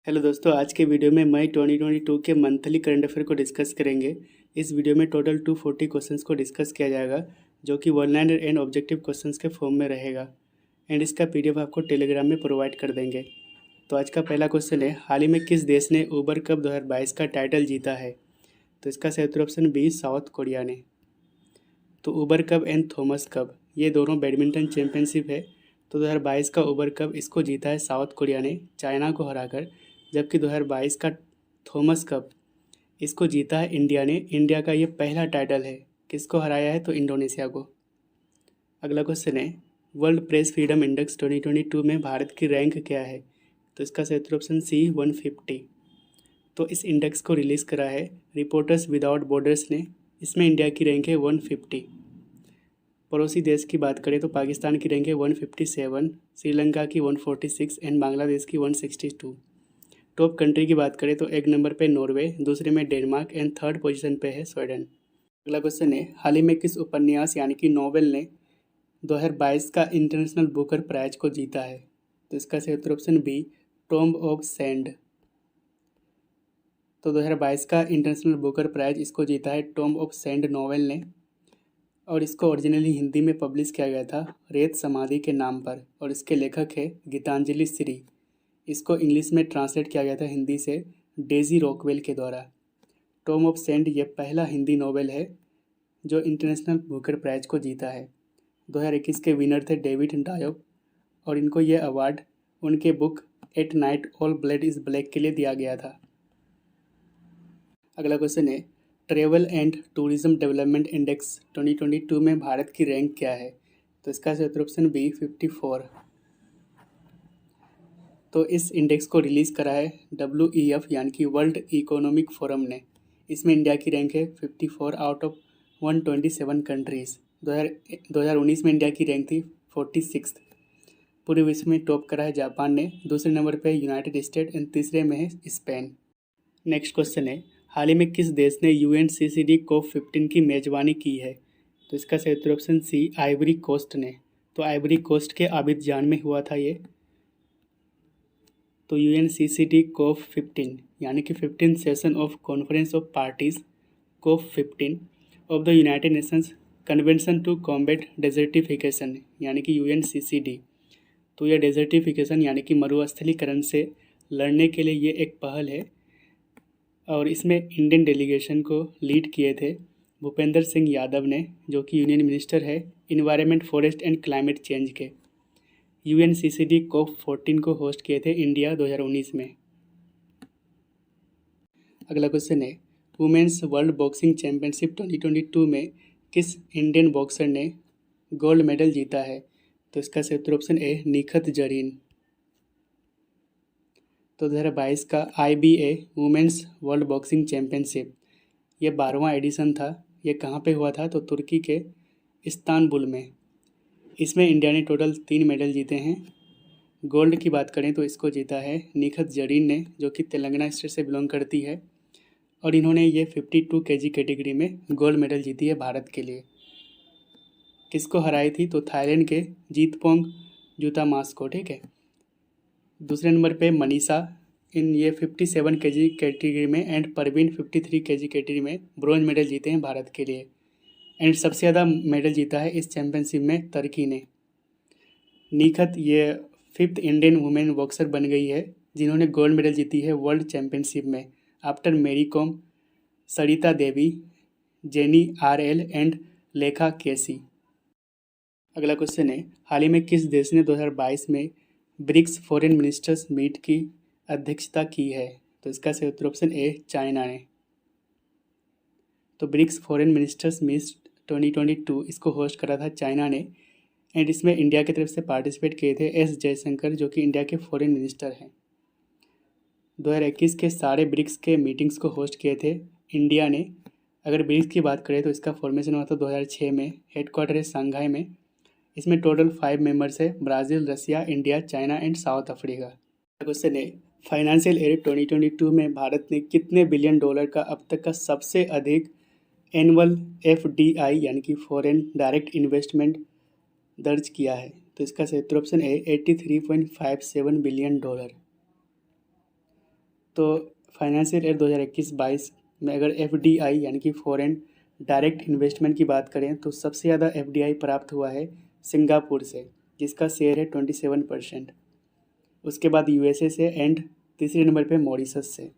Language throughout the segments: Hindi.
हेलो दोस्तों, आज के वीडियो में मई 2022 के मंथली करंट अफेयर को डिस्कस करेंगे। इस वीडियो में टोटल 240 क्वेश्चंस को डिस्कस किया जाएगा, जो कि one liner and objective questions के फॉर्म में रहेगा एंड इसका पीडीएफ आपको टेलीग्राम में प्रोवाइड कर देंगे। तो आज का पहला क्वेश्चन है, हाल ही में किस देश ने ऊबर कप 2022 का टाइटल जीता है? तो इसका सही उत्तर ऑप्शन बी, साउथ कोरिया ने। तो Uber cup and Thomas cup ये दोनों बैडमिंटन चैंपियनशिप है। तो 2022 का ऊबर कप इसको जीता है साउथ कोरिया ने चाइना को हराकर, जबकि 2022 का थॉमस कप इसको जीता है इंडिया ने। इंडिया का ये पहला टाइटल है। किसको हराया है? तो इंडोनेशिया को। अगला क्वेश्चन है, वर्ल्ड प्रेस फ्रीडम इंडेक्स 2022 में भारत की रैंक क्या है? तो इसका सही उत्तर ऑप्शन सी, 150। तो इस इंडेक्स को रिलीज़ करा है रिपोर्टर्स विदाउट बॉर्डर्स ने। इसमें इंडिया की रैंक है 150। पड़ोसी देश की बात करें तो पाकिस्तान की रैंक है 157, श्रीलंका की 146 एंड बांग्लादेश की 162। टॉप कंट्री की बात करें तो एक नंबर पे नॉर्वे, दूसरे में डेनमार्क एंड थर्ड पोजीशन पे है स्वीडन। अगला क्वेश्चन है, हाल ही में किस उपन्यास यानी कि नॉवेल ने 2022 का इंटरनेशनल बुकर प्राइज को जीता है? तो इसका सही उत्तर option b, tomb of sand. तो 2022 का इंटरनेशनल बुकर प्राइज इसको जीता है टॉम्ब ऑफ सैंड नॉवेल ने, और इसको ओरिजिनली हिंदी में पब्लिश किया गया था रेत समाधि के नाम पर, और इसके लेखक है गीतांजलि श्री। इसको इंग्लिश में ट्रांसलेट किया गया था हिंदी से डेजी रॉकवेल के द्वारा। टॉम ऑफ सेंड ये पहला हिंदी नॉवेल है जो इंटरनेशनल बुकर प्राइज को जीता है। 2021 के विनर थे डेविड डायोक, और इनको ये अवार्ड उनके book at night all blood is black के लिए दिया गया था। अगला क्वेश्चन है, travel and tourism development index 2022 में भारत की रैंक क्या है? तो इसका सही उत्तर ऑप्शन बी, 54। तो इस इंडेक्स को रिलीज़ करा है WEF यानी कि वर्ल्ड इकोनॉमिक फोरम ने। इसमें इंडिया की रैंक है 54 आउट ऑफ 127 कंट्रीज़। 2019 में इंडिया की रैंक थी 46। पूरे विश्व में टॉप करा है जापान ने, दूसरे नंबर पे यूनाइटेड स्टेट एंड तीसरे में है स्पेन। नेक्स्ट क्वेश्चन है, हाल ही में किस देश ने UNCCD COP15 की मेजबानी की है? तो इसका सही उत्तर ऑप्शन सी, आइवरी कोस्ट ने। तो आइवरी कोस्ट के अबिदजान में हुआ था ये। तो UNCCD COP15 यानी कि 15 session of conference of parties COP15 of the United Nations convention to combat desertification यानी कि UNCCD। तो यह डेजर्टिफिकेशन यानी कि मरुस्थलीकरण से लड़ने के लिए ये एक पहल है, और इसमें इंडियन डेलीगेशन को लीड किए थे भूपेंद्र सिंह यादव ने, जो कि यूनियन मिनिस्टर है environment, forest and climate change के। UNCCD COP14 को होस्ट किए थे इंडिया 2019 में। अगला क्वेश्चन है, वुमेन्स वर्ल्ड बॉक्सिंग चैंपियनशिप 2022 में किस इंडियन बॉक्सर ने गोल्ड मेडल जीता है? तो इसका सही उत्तर ऑप्शन ए, निखत जरीन। तो 2022 का IBA women's world boxing championship ये 12वां एडिशन था। ये कहाँ पे हुआ था? तो तुर्की के इस्तांबुल में। इसमें इंडिया ने टोटल 3 मेडल जीते हैं। गोल्ड की बात करें तो इसको जीता है निखत जरीन ने, जो कि तेलंगाना स्टेट से बिलोंग करती है, और इन्होंने ये 52 kg कैटेगरी में गोल्ड मेडल जीती है भारत के लिए। किसको हराई थी? तो थाईलैंड के जीतपोंग जुतामास को। ठीक है। दूसरे नंबर पे मनीषा इन ये 57 kg कैटेगरी में, एंड परवीन 53 kg कैटेगरी में ब्रॉन्ज मेडल जीते हैं भारत के लिए। एंड सबसे ज़्यादा मेडल जीता है इस चैंपियनशिप में तुर्की ने। निखत ये 5th इंडियन वुमेन बॉक्सर बन गई है जिन्होंने गोल्ड मेडल जीती है वर्ल्ड चैंपियनशिप में, आफ्टर मेरी com, Sarita Devi, jenny RL and लेखा केसी। अगला क्वेश्चन है, हाल ही में किस देश ने 2022 में ब्रिक्स फॉरेन मिनिस्टर्स मीट की अध्यक्षता की है? तो इसका सही उत्तर ऑप्शन ए, चाइना ने। तो ब्रिक्स फॉरेन मिनिस्टर्स मीट 2022 इसको होस्ट करा था चाइना ने, एंड इसमें इंडिया की तरफ से पार्टिसिपेट किए थे S जयशंकर, जो कि इंडिया के फॉरेन मिनिस्टर हैं। 2021 के सारे ब्रिक्स के मीटिंग्स को होस्ट किए थे इंडिया ने। अगर ब्रिक्स की बात करें तो इसका फॉर्मेशन हुआ था 2006 में, हेडक्वार्टर है शंघाई में। इसमें टोटल 5 मेंबर्स है, Brazil, Russia, India, China and South Africa. Question है, फाइनेंशियल ईयर 2022 में भारत ने कितने बिलियन डॉलर का अब तक का सबसे अधिक एनुअल FDI यानी कि फॉरेन डायरेक्ट इन्वेस्टमेंट दर्ज किया है? तो इसका सही उत्तर ऑप्शन ए, $83.57 बिलियन। तो फाइनेंशियल ईयर 2021-22 में अगर FDI यानी कि फॉरेन डायरेक्ट इन्वेस्टमेंट की बात करें तो सबसे ज़्यादा FDI प्राप्त हुआ है सिंगापुर से, जिसका शेयर है 27%। उसके बाद USA से एंड तीसरे नंबर पे मॉरिशस से।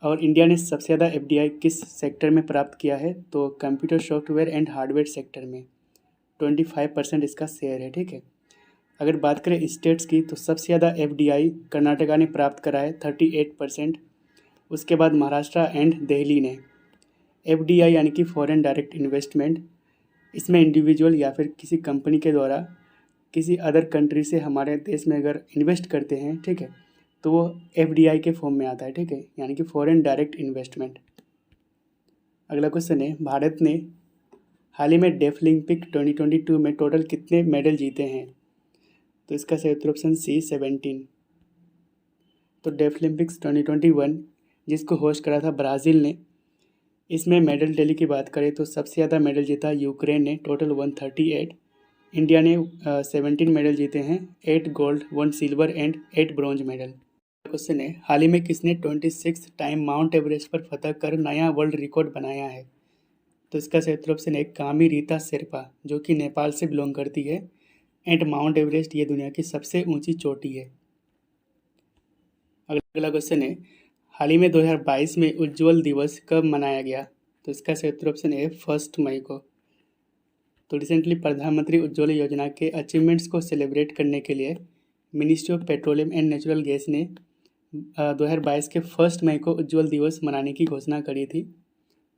और इंडिया ने सबसे ज़्यादा FDI किस सेक्टर में प्राप्त किया है, तो computer software and hardware sector में 25% इसका शेयर है। ठीक है, अगर बात करें स्टेट्स की तो सबसे ज़्यादा FDI कर्नाटका ने प्राप्त करा है 38%। उसके बाद महाराष्ट्र एंड दिल्ली ने। FDI यानी कि फॉरेन डायरेक्ट इन्वेस्टमेंट, इसमें इंडिविजुअल या फिर किसी कंपनी के द्वारा किसी अदर कंट्री से हमारे देश में अगर इन्वेस्ट करते हैं, ठीक है, तो वो FDI के फॉर्म में आता है। ठीक है, यानी कि फॉरेन डायरेक्ट इन्वेस्टमेंट। अगला क्वेश्चन है, भारत ने हाल ही में डेफलिम्पिक 2022 में टोटल कितने मेडल जीते हैं, तो इसका सही उत्तर ऑप्शन सी 17। तो डेफलिम्पिक्स 2021 जिसको होस्ट करा था ब्राज़ील ने, इसमें मेडल टैली की बात करें तो सबसे ज़्यादा मेडल जीता यूक्रेन ने, टोटल 138। इंडिया ने 17 मेडल जीते हैं, 8 gold, 1 silver and 8 bronze medal. Question है, हाल ही में किसने 26 टाइम माउंट एवरेस्ट पर फतह कर नया वर्ल्ड रिकॉर्ड बनाया है, तो इसका सही उत्तर ऑप्शन है कामी रीता शेरपा, जो कि नेपाल से बिलोंग करती है। एंड माउंट एवरेस्ट ये दुनिया की सबसे ऊंची चोटी है। अगला क्वेश्चन है, हाल ही में 2022 में उज्ज्वल दिवस कब मनाया गया, तो इसका सही उत्तर ऑप्शन है 1 मई को। तो रिसेंटली प्रधानमंत्री उज्ज्वला योजना के अचीवमेंट्स को सेलिब्रेट करने के लिए ministry of petroleum and natural gas ने 2022 के 1 मई को उज्ज्वल दिवस मनाने की घोषणा करी थी।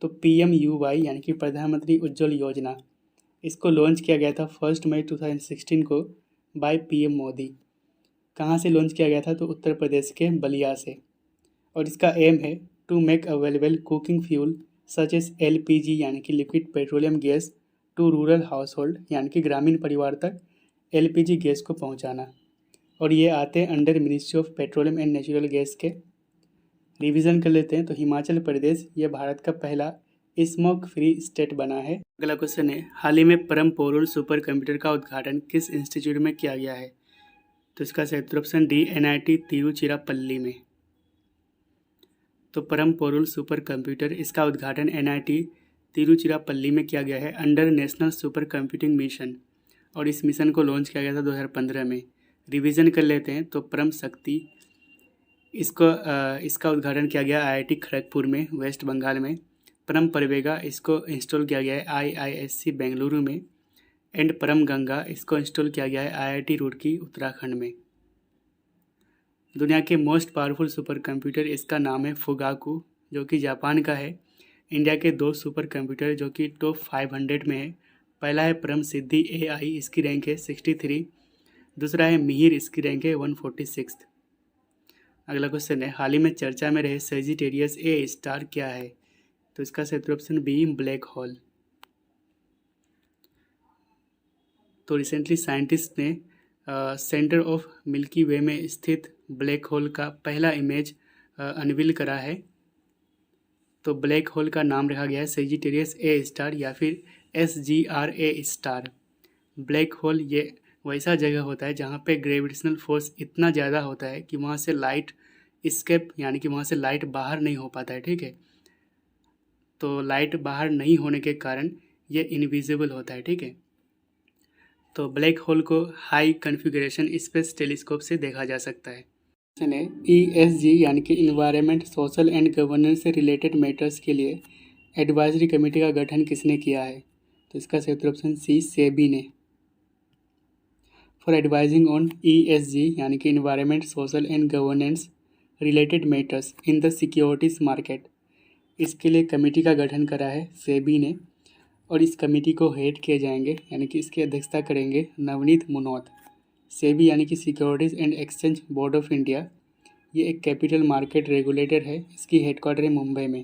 तो PMUY यानी कि प्रधानमंत्री उज्ज्वल योजना, इसको लॉन्च किया गया था 1 मई 2016 को बाय PM मोदी। कहाँ से लॉन्च किया गया था, तो उत्तर प्रदेश के बलिया से। और इसका एम है to make available cooking fuel such as LPG यानी कि liquid petroleum gas to rural household यानी कि ग्रामीण परिवार तक LPG गैस को पहुंचाना। और ये आते हैं under ministry of petroleum and natural gas के। रिवीजन कर लेते हैं, तो हिमाचल प्रदेश ये भारत का पहला स्मोक फ्री स्टेट बना है। अगला क्वेश्चन है, हाल ही में परम पोरुल सुपर कंप्यूटर का उद्घाटन किस इंस्टीट्यूट में किया गया है, तो इसका सही उत्तर ऑप्शन डी NIT तिरुचिरापल्ली में। तो परम पोरुल सुपर कंप्यूटर, इसका उद्घाटन NIT तिरुचिरापल्ली में किया गया है under national super computing mission. और इस मिशन को लॉन्च किया गया था 2015 में। रिवीजन कर लेते हैं, तो परम शक्ति इसका उद्घाटन किया गया IIT खड़गपुर में, वेस्ट बंगाल में। परम परवेगा इसको इंस्टॉल किया गया है IISc बेंगलुरु में। एंड परम गंगा इसको इंस्टॉल किया गया है IIT रुड़की उत्तराखंड में। दुनिया के मोस्ट पावरफुल सुपर कंप्यूटर, इसका नाम है फुगाकू, जो कि जापान का है। इंडिया के 2 सुपर कंप्यूटर जो कि टॉप 500 में है। पहला है परम सिद्धि AI, इसकी रैंक है 63। दूसरा है मिहिर, इसकी रैंक है 146। अगला क्वेश्चन है, हाल ही में चर्चा में रहे सेजिटेरियस A स्टार क्या है, तो इसका सही उत्तर ऑप्शन बी ब्लैक होल। तो रिसेंटली साइंटिस्ट ने सेंटर ऑफ मिल्की वे में स्थित ब्लैक होल का पहला इमेज अनवील करा है। तो ब्लैक होल का नाम रखा गया है सेजिटेरियस A स्टार या फिर SGRA स्टार। ब्लैक होल ये वैसा जगह होता है जहाँ पे ग्रेविटेशनल फोर्स इतना ज़्यादा होता है कि वहाँ से लाइट स्केप यानी कि वहाँ से लाइट बाहर नहीं हो पाता है। ठीक है, तो लाइट बाहर नहीं होने के कारण ये इनविजिबल होता है। ठीक है, तो ब्लैक होल को हाई कॉन्फ़िगरेशन स्पेस टेलीस्कोप से देखा जा सकता है। ESG यानी कि इन्वायरमेंट, सोशल एंड गवर्नेंस से रिलेटेड मैटर्स के लिए एडवाइजरी कमेटी का गठन किसने किया है, तो इसका सही उत्तर ऑप्शन सी सेबी ने। फॉर एडवाइजिंग ऑन ESG यानी कि environment, social and governance related matters in the securities market, इसके लिए कमेटी का गठन करा है सेबी ने। और इस कमेटी को हेड किए जाएंगे यानी कि इसकी अध्यक्षता करेंगे नवनीत मुनोत। सेबी यानी कि securities and exchange board of India, ये एक कैपिटल मार्केट रेगुलेटर है। इसकी हेडक्वार्टर है मुंबई में।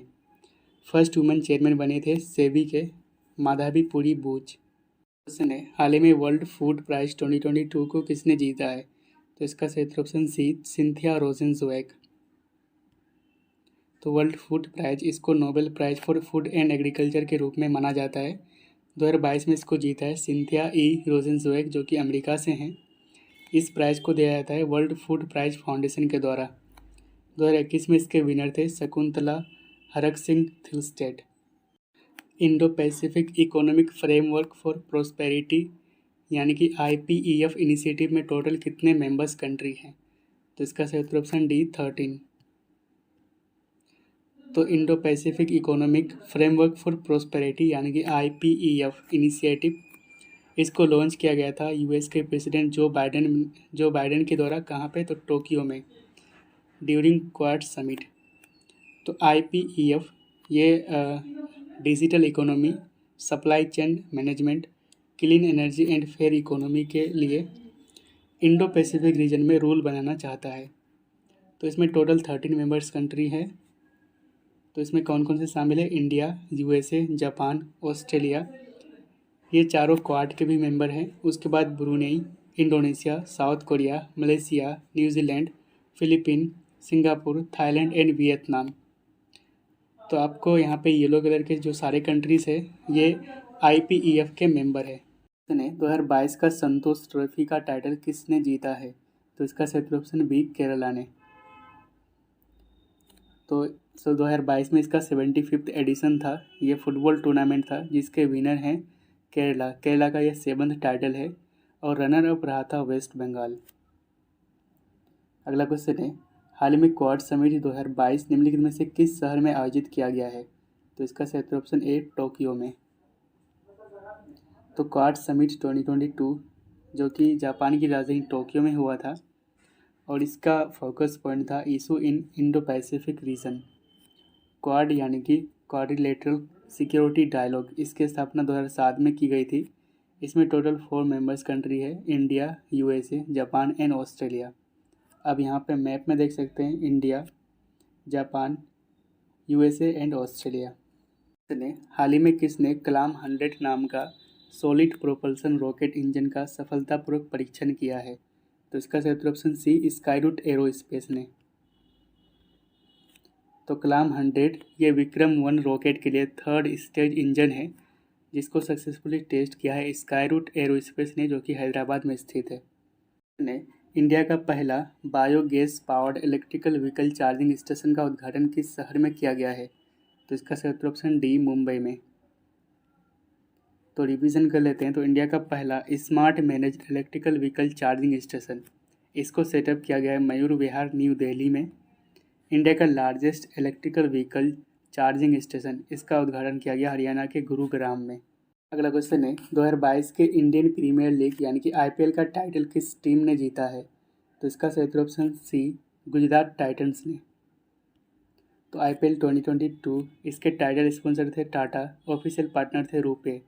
फर्स्ट वुमेन चेयरमैन बने थे सेबी के माधवी पुरी बूच। क्वेश्चन है, हाल ही में वर्ल्ड फूड प्राइज 2022 को किसने जीता है, तो इसका सही उत्तर ऑप्शन सी सिंथिया रोजेनज़ुएग। तो वर्ल्ड फूड प्राइज, इसको Nobel prize for food and agriculture के रूप में माना जाता है। 2022 में इसको जीता है सिंथिया रोजेनज़ुएग, जो कि अमेरिका से हैं। इस प्राइज़ को दिया जाता है वर्ल्ड फूड प्राइज फाउंडेशन के द्वारा। 2021 में इसके विनर थे Shakuntala Harak Singh Thilsted. Indo Pacific economic framework for prosperity यानी कि IPEF इनिशिएटिव में टोटल कितने मेंबर्स कंट्री हैं? तो इसका सही उत्तर ऑप्शन डी 13। तो Indo Pacific economic framework for prosperity यानी कि IPEF इनिशिएटिव, इसको लॉन्च किया गया था US के प्रेसिडेंट जो बाइडेन के द्वारा कहाँ पे? तो टोक्यो में ड्यूरिंग क्वाड समिट। तो IPEF ये digital economy, supply chain management, clean energy and fair economy के लिए इंडो पैसिफिक रीजन में रूल बनाना चाहता है। तो इसमें टोटल 13 मेंबर्स कंट्री है। तो इसमें कौन कौन से शामिल है? इंडिया, USA, जापान, ऑस्ट्रेलिया, ये चारों क्वाड के भी मेंबर हैं। उसके बाद Brunei, Indonesia, south Korea, Malaysia, New Zealand, Philippine, Singapore, Thailand and Vietnam. तो आपको यहाँ पे येलो कलर के जो सारे कंट्रीज़ है ये IPEF के मेंबर है। 2022 का संतोष ट्रॉफी का टाइटल किसने जीता है? तो इसका सही ऑप्शन बी केरला ने। तो 2022 में इसका 75th एडिशन था। ये फुटबॉल टूर्नामेंट था जिसके विनर हैं केरला का ये 7th टाइटल है और रनर अप रहा था वेस्ट बंगाल। अगला क्वेश्चन है, हाल में क्वाड समिट 2022 निम्नलिखित में से किस शहर में आयोजित किया गया है? तो इसका सही ऑप्शन ए टोक्यो में। तो क्वाड समिट 2022 जो कि जापान की राजधानी टोक्यो में हुआ था और इसका फोकस पॉइंट था issue in Indo Pacific region. Quad यानी कि क्वाड्रिलेटरल सिक्योरिटी डायलॉग, इसकी स्थापना 2007 में की गई थी। इसमें टोटल 4 मेंबर्स कंट्री है, India, USA, Japan and Australia. अब यहाँ पे मैप में देख सकते हैं India, Japan, USA and Australia. हाल ही में किसने कलाम 100 नाम का सॉलिड प्रोपल्सन रॉकेट इंजन का सफलतापूर्वक परीक्षण किया है? तो इसका सही ऑप्शन सी स्काईरूट एरोस्पेस ने। तो कलाम 100 ये विक्रम-1 रॉकेट के लिए 3rd स्टेज इंजन है जिसको सक्सेसफुली टेस्ट किया है स्काईरूट एरोस्पेस ने, जो कि हैदराबाद में स्थित है। इंडिया का पहला biogas powered electrical vehicle charging station का उद्घाटन किस शहर में किया गया है? तो इसका सही ऑप्शन डी मुंबई में। तो रिवीजन कर लेते हैं। तो इंडिया का पहला smart manage electrical vehicle charging station, इसको सेटअप किया गया है मयूर विहार न्यू दिल्ली में। इंडिया का largest electrical vehicle charging station, इसका उद्घाटन किया गया हरियाणा के गुरुग्राम में। अगला क्वेश्चन है, 2022 के इंडियन प्रीमियर लीग यानी कि IPL का टाइटल किस टीम ने जीता है? तो इसका सही ऑप्शन सी गुजरात टाइटंस ने। तो IPL 2022 इसके टाइटल स्पॉन्सर थे टाटा, ऑफिशियल पार्टनर थे रुपे,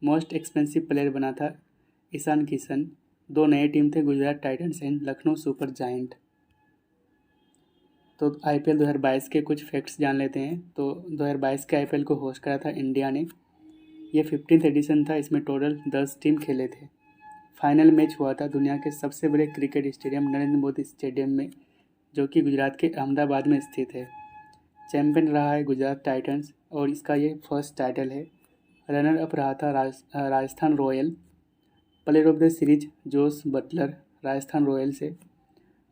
मोस्ट एक्सपेंसिव प्लेयर बना था ईशान किशन। 2 नए टीम थे Gujarat Titans and Lucknow super giant. तो IPL 2022 के कुछ फैक्ट्स जान लेते हैं। तो 2022 के IPL को होस्ट करा था इंडिया ने। ये 15th एडिशन था, इसमें टोटल 10 टीम खेले थे। फाइनल मैच हुआ था दुनिया के सबसे बड़े cricket stadium Narendra Modi stadium में, जो कि गुजरात के अहमदाबाद में स्थित है। चैंपियन रहा है गुजरात टाइटंस और इसका ये फर्स्ट टाइटल है। रनर अप रहा था Rajasthan Royal. Player of the series Jos Buttler Rajasthan Royal से।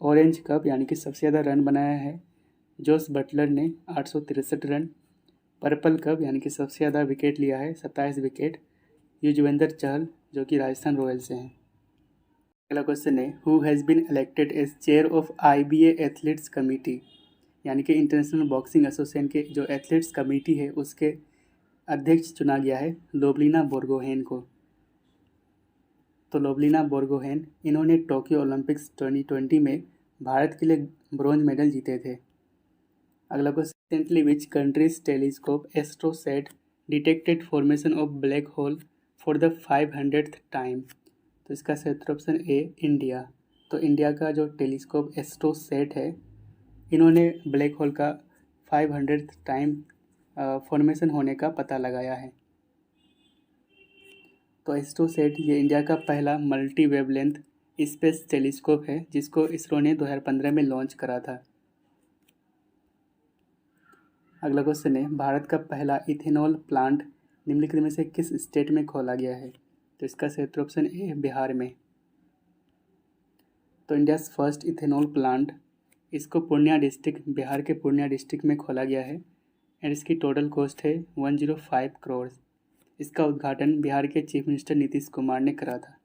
ऑरेंज कप यानी कि सबसे ज़्यादा रन बनाया है जोस बटलर ने 863 रन। पर्पल कप यानी कि सबसे ज़्यादा विकेट लिया है 27 विकेट युजवेंद्र चहल, जो कि राजस्थान रॉयल से हैं। अगला क्वेश्चन है, who has been elected as chair of IBA athletes committee, यानी कि इंटरनेशनल बॉक्सिंग एसोसिएशन के जो एथलीट्स कमेटी है उसके अध्यक्ष चुना गया है लोबलिना बोर्गोहेन को। तो लोबलिना बोर्गोहेन इन्होंने टोक्यो ओलंपिक्स 2020 में भारत के लिए ब्रॉन्ज मेडल जीते थे। अगला question, recently which countries telescope AstroSat detected formation of black hole for the 500th time? तो इसका सही ऑप्शन ए इंडिया। तो इंडिया का जो टेलीस्कोप एस्ट्रोसैट है इन्होंने ब्लैक होल का 500th टाइम फॉर्मेशन होने का पता लगाया है। तो एस्ट्रोसैट ये इंडिया का पहला मल्टी वेवलेंथ स्पेस टेलीस्कोप है जिसको इसरो ने 2015 में लॉन्च करा था। अगला क्वेश्चन है, भारत का पहला इथेनॉल प्लांट निम्नलिखित में से किस स्टेट में खोला गया है? तो इसका सही ऑप्शन ए बिहार में। तो इंडियाज़ फर्स्ट इथेनॉल प्लांट इसको पूर्णिया डिस्ट्रिक्ट, बिहार के पूर्णिया डिस्ट्रिक्ट में खोला गया है एंड इसकी टोटल कॉस्ट है 105 करोड़। इसका उद्घाटन बिहार के चीफ मिनिस्टर नीतीश कुमार ने करा था।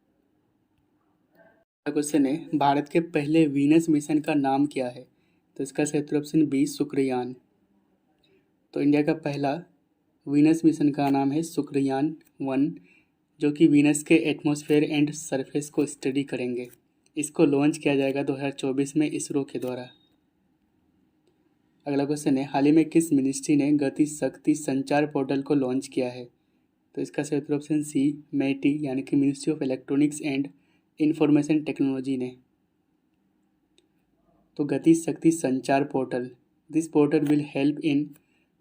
क्वेश्चन है, भारत के पहले वीनस मिशन का नाम क्या है? तो इसका सही उत्तर ऑप्शन बी, शुक्रयान। तो इंडिया का पहला वीनस मिशन का नाम है शुक्रयान-1, जो कि वीनस के एटमॉस्फेयर एंड सरफेस को स्टडी करेंगे। इसको लॉन्च किया जाएगा 2024 में इसरो के द्वारा। अगला क्वेश्चन है, हाल ही में किस मिनिस्ट्री ने गति शक्ति संचार पोर्टल को लॉन्च किया है? तो इसका सही उत्तर ऑप्शन सी, मेटी यानी कि ministry of electronics and information technology ने। तो Gati Shakti Sanchar portal, this portal will help in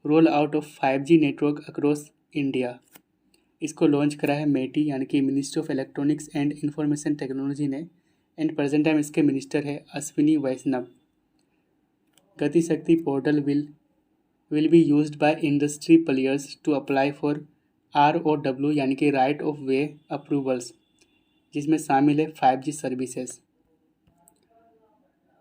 roll out of 5G network across India. इसको लॉन्च करा है मेटी यानी कि ministry of electronics and information technology ने एंड प्रेजेंट टाइम इसके मिनिस्टर है Ashwini Vaishnaw. Gati Shakti portal will be used by industry players to apply for ROW यानी कि राइट ऑफ वे अप्रूवल्स, जिसमें शामिल है 5G सर्विसेज।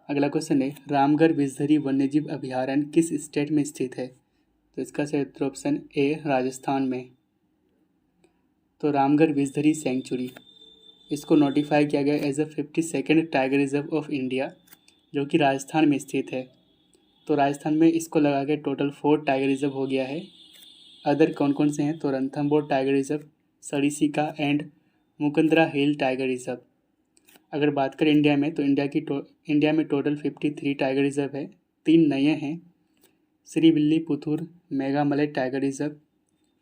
अगला क्वेश्चन है, रामगढ़ विषधरी वन्यजीव अभयारण्य किस स्टेट में स्थित है? तो इसका सही उत्तर ऑप्शन ए, राजस्थान में। तो रामगढ़ विषधरी सेंचुरी, इसको नोटिफाई किया गया as a 52nd tiger reserve of India, जो कि राजस्थान में स्थित है। तो राजस्थान में इसको लगा के टोटल 4 टाइगर रिजर्व हो गया है। अदर कौन कौन से हैं? तो Ranthambore tiger reserve, Sariska and Mukundra hill tiger reserve. अगर बात करें इंडिया में, तो इंडिया में टोटल 53 टाइगर रिजर्व है। 3 नए हैं, Srivilliputhur Megamalai tiger reserve,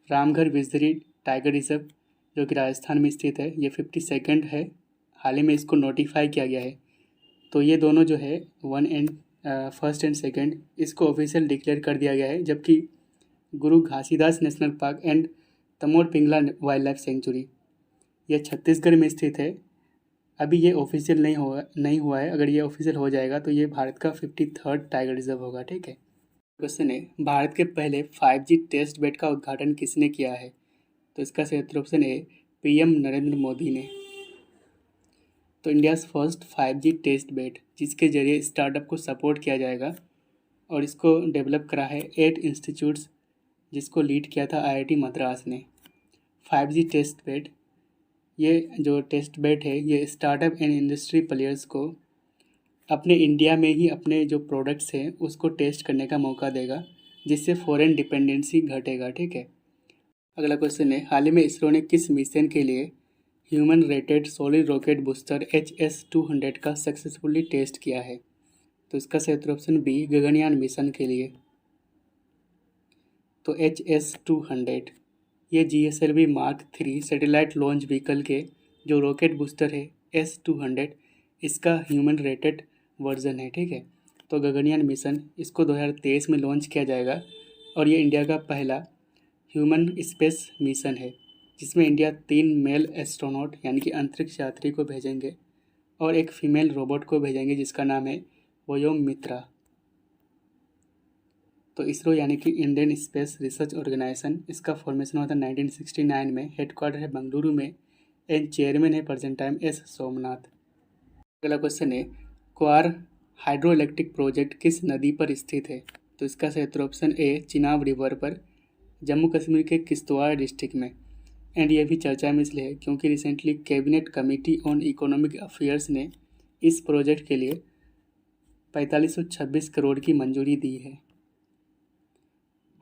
Ramgarh Vishdhari tiger reserve जो कि राजस्थान में स्थित है, ये 52nd है। हाल ही में इसको नोटिफाई किया गया है। तो ये दोनों जो है फर्स्ट एंड सेकंड, इसको ऑफिशियल डिक्लेयर कर दिया गया है, जबकि Guru Ghasidas national park and Tamor Pingla wild life sanctuary यह छत्तीसगढ़ में स्थित है। अभी ये ऑफिशियल नहीं हुआ है। अगर ये ऑफिशियल हो जाएगा तो ये भारत का 53rd टाइगर रिजर्व होगा। ठीक है। क्वेश्चन है, भारत के पहले 5G टेस्ट बेड का उद्घाटन किसने किया है? तो इसका सही उत्तर option a, PM Narendra Modi ने। तो India's first 5G test bed, जिसके जरिए स्टार्टअप को सपोर्ट किया जाएगा, और इसको डेवलप करा है 8 इंस्टीट्यूट्स, जिसको लीड किया था IIT मद्रास ने। 5G टेस्ट बेड, ये जो टेस्ट बेड है ये स्टार्टअप एंड इंडस्ट्री प्लेयर्स को अपने इंडिया में ही अपने जो प्रोडक्ट्स हैं उसको टेस्ट करने का मौका देगा, जिससे फॉरेन डिपेंडेंसी घटेगा। ठीक है। अगला क्वेश्चन है, हाल ही में इसरो ने किस मिशन के लिए human rated solid rocket booster HS-200 का सक्सेसफुली टेस्ट किया है? तो इसका सही उत्तर ऑप्शन बी, गगनयान मिशन के लिए। तो HS-200 ये GSLV Mark 3 satellite launch vehicle के जो रॉकेट बूस्टर है S-200, इसका ह्यूमन रेटेड वर्जन है। ठीक है। तो गगनयान मिशन इसको 2023 में लॉन्च किया जाएगा, और ये इंडिया का पहला ह्यूमन स्पेस मिशन है, जिसमें इंडिया 3 मेल एस्ट्रोनॉट यानी कि अंतरिक्ष यात्री को भेजेंगे और एक फीमेल रोबोट को भेजेंगे जिसका नाम है वयोम मित्रा। तो इसरो यानी कि इंडियन स्पेस रिसर्च ऑर्गेनाइजेशन, इसका फॉर्मेशन हुआ था 1969 में, हेडक्वार्टर है बेंगलुरु में एंड चेयरमैन है प्रेजेंट टाइम S सोमनाथ। अगला क्वेश्चन है, क्वार हाइड्रो इलेक्ट्रिक प्रोजेक्ट किस नदी पर स्थित है? तो इसका सही उत्तर ऑप्शन ए, चिनाब रिवर पर, जम्मू कश्मीर के किश्तवाड़ डिस्ट्रिक्ट में। एंड ये भी चर्चा में इसलिए है क्योंकि recently cabinet committee on economic affairs ने इस प्रोजेक्ट के लिए 4526 करोड़ की मंजूरी दी है।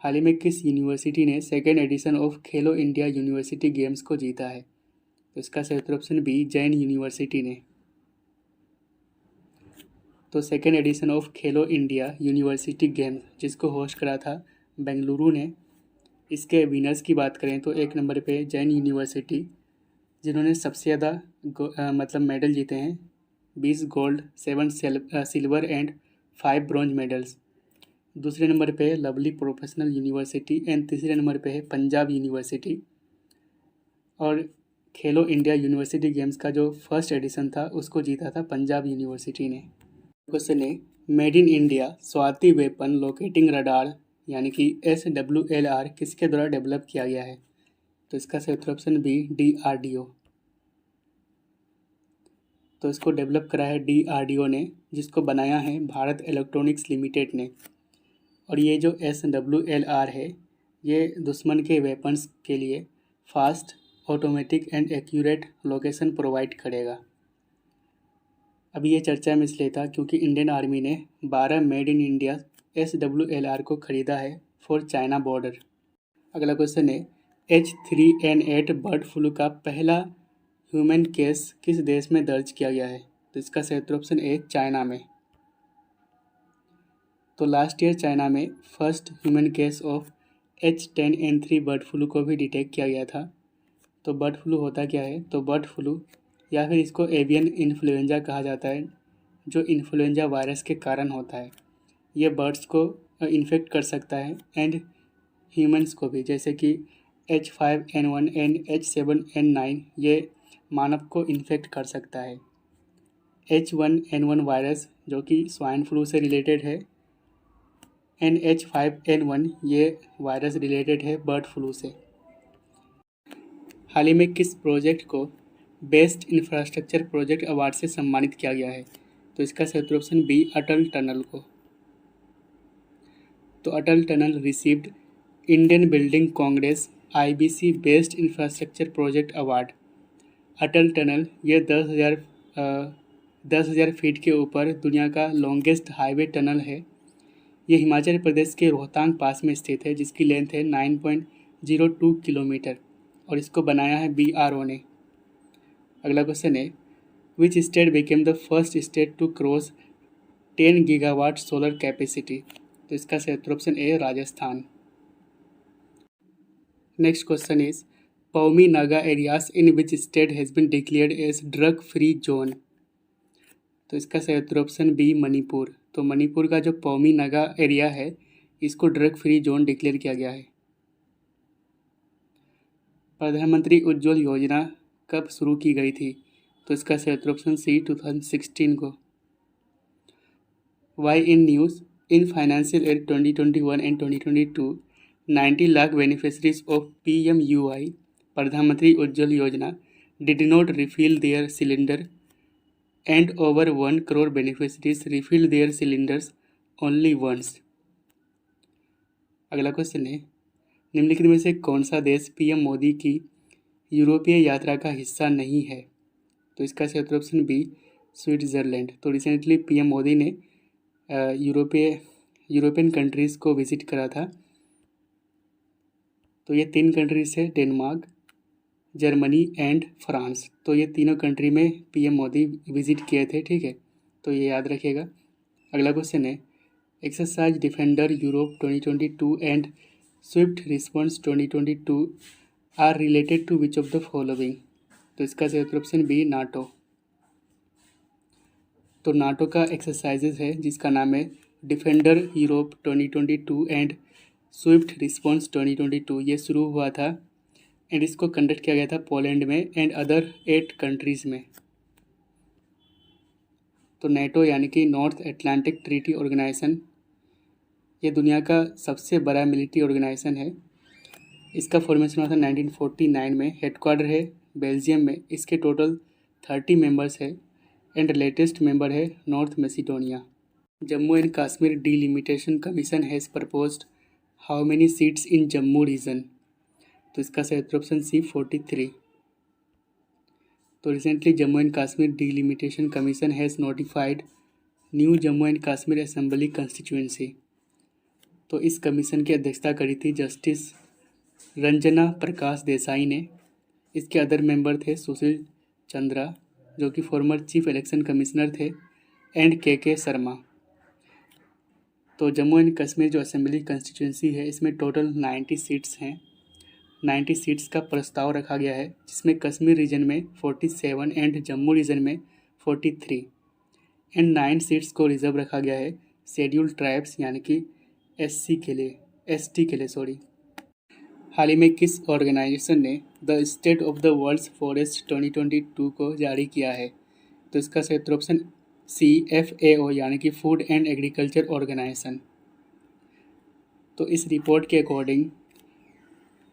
हाल ही में किस यूनिवर्सिटी ने 2nd addition of Khelo India university games को जीता है? तो इसका सही उत्तर ऑप्शन बी, जैन यूनिवर्सिटी ने। तो 2nd addition of Khelo India university games, जिसको होस्ट करा था बेंगलुरु ने, इसके विनर्स की बात करें तो 1 नंबर पे जैन यूनिवर्सिटी, जिन्होंने सबसे ज़्यादा मतलब मेडल जीते हैं, 20 gold, 7 silver and 5 bronze medals. दूसरे नंबर पे है लवली प्रोफेशनल यूनिवर्सिटी एंड तीसरे नंबर पे है पंजाब यूनिवर्सिटी। और खेलो इंडिया यूनिवर्सिटी गेम्स का जो फर्स्ट एडिशन था उसको जीता था पंजाब यूनिवर्सिटी ने। क्वेश्चन है, made in India Swati weapon locating radar यानी कि SWLR किसके द्वारा डेवलप किया गया है? तो इसका सही उत्तर ऑप्शन बी, DRDO। तो इसको डेवलप करा है DRDO ने, जिसको बनाया है भारत इलेक्ट्रॉनिक्स लिमिटेड ने। और ये जो SWLR है, ये दुश्मन के वेपन्स के लिए fast, automatic and accurate location provide करेगा। अभी ये चर्चा में इसलिए था क्योंकि इंडियन आर्मी ने 12 मेड इन इंडिया SWLR को खरीदा है फॉर चाइना बॉर्डर। अगला क्वेश्चन है, H3N8 बर्ड फ्लू का पहला ह्यूमन केस किस देश में दर्ज किया गया है? तो इसका सही उत्तर ऑप्शन ए चाइना में। तो लास्ट ईयर चाइना में first human case of H10N3 bird flu को भी डिटेक्ट किया गया था। तो बर्ड फ्लू होता क्या है? तो बर्ड फ्लू या फिर इसको एवियन इन्फ्लुएंजा कहा जाता है, जो इन्फ्लुएंजा वायरस के कारण होता है। ये बर्ड्स को इन्फेक्ट कर सकता है एंड ह्यूमंस को भी, जैसे कि H5N1 एंड H7N9 ये मानव को इन्फेक्ट कर सकता है। H1N1 वायरस जो कि स्वाइन फ्लू से रिलेटेड है एंड H5N1 ये वायरस रिलेटेड है बर्ड फ्लू से। हाल ही में किस प्रोजेक्ट को बेस्ट इंफ्रास्ट्रक्चर प्रोजेक्ट अवार्ड से सम्मानित किया गया है? तो इसका सही उत्तर ऑप्शन बी अटल टनल को। तो Atal tunnel received Indian building congress IBC best infrastructure project award. Atal tunnel ये 10,000 फीट के ऊपर दुनिया का लॉन्गेस्ट हाईवे टनल है। ये हिमाचल प्रदेश के रोहतांग पास में स्थित है, जिसकी लेंथ है 9.02 किलोमीटर और इसको बनाया है BRO ने। अगला क्वेश्चन है, which state became the first state to cross 10 gigawatt solar capacity? तो इसका सही उत्तर option A Rajasthan. Next question is, Poumai Naga areas in which state has been declared as drug free zone? तो इसका सही उत्तर ऑप्शन बी मणिपुर। तो मणिपुर का जो पौमी नागा एरिया है, इसको ड्रग फ्री जोन डिक्लेयर किया गया है। प्रधानमंत्री उज्ज्वल योजना कब शुरू की गई थी? तो इसका सही उत्तर ऑप्शन सी 2016 को। Why in news in financial year 2021 and 2022 90 lakh beneficiaries of PMUY Pradhan Mantri Ujjwala Yojana did not refill their cylinder and over 1 crore beneficiaries refill their cylinders only once. अगला क्वेश्चन है, निम्नलिखित में से कौन सा देश PM मोदी की यूरोपीय यात्रा का हिस्सा नहीं है? तो इसका सही उत्तर ऑप्शन बी स्विट्ज़रलैंड। तो रिसेंटली PM मोदी ने यूरोपियन कंट्रीज़ को विज़िट करा था। तो ये 3 कंट्रीज़ है, डेनमार्क, जर्मनी एंड फ्रांस। तो ये तीनों कंट्री में PM मोदी विज़िट किए थे, ठीक है, तो ये याद रखिएगा। अगला क्वेश्चन है, exercise Defender Europe 2022 and Swift Response 2022 are related to which of the following? तो इसका सही उत्तर ऑप्शन बी नाटो। तो नाटो का एक्सरसाइजेज है जिसका नाम है Defender Europe 2022 and Swift Response 2022। ये शुरू हुआ था एंड इसको कंडक्ट किया गया था पोलैंड में एंड अदर 8 कंट्रीज़ में। तो नेटो यानी कि नॉर्थ अटलांटिक ट्रीटी ऑर्गेनाइजेशन, ये दुनिया का सबसे बड़ा मिलिट्री ऑर्गेनाइजेशन है। इसका फॉर्मेशन हुआ था 1949 में। हेडक्वार्टर है बेल्जियम में। इसके टोटल 30 मेंबर्स है एंड लेटेस्ट मेंबर है North Macedonia. Jammu and Kashmir delimitation commission has proposed how many seats in Jammu region? तो इसका सही उत्तर ऑप्शन सी 43। तो recently Jammu and Kashmir delimitation commission has notified new Jammu and Kashmir assembly constituency. तो इस कमीशन की अध्यक्षता करी थी जस्टिस रंजना प्रकाश देसाई ने। इसके अदर मेंबर थे सुशील चंद्रा जो कि फॉर्मर चीफ इलेक्शन कमिश्नर थे एंड के शर्मा। तो जम्मू एंड कश्मीर जो असेंबली कंस्टिट्यूंसी है इसमें टोटल 90 सीट्स हैं। 90 सीट्स का प्रस्ताव रखा गया है जिसमें कश्मीर रीजन में 47 एंड जम्मू रीजन में 43 एंड 9 सीट्स को रिजर्व रखा गया है शेड्यूल्ड ट्राइब्स यानी कि ST के लिए। हाल ही में किस ऑर्गेनाइजेशन ने the state of the world's forest 2022 को जारी किया है? तो इसका सही उत्तर ऑप्शन सी FAO यानी कि फूड एंड एग्रीकल्चर ऑर्गेनाइजेशन। तो इस रिपोर्ट के अकॉर्डिंग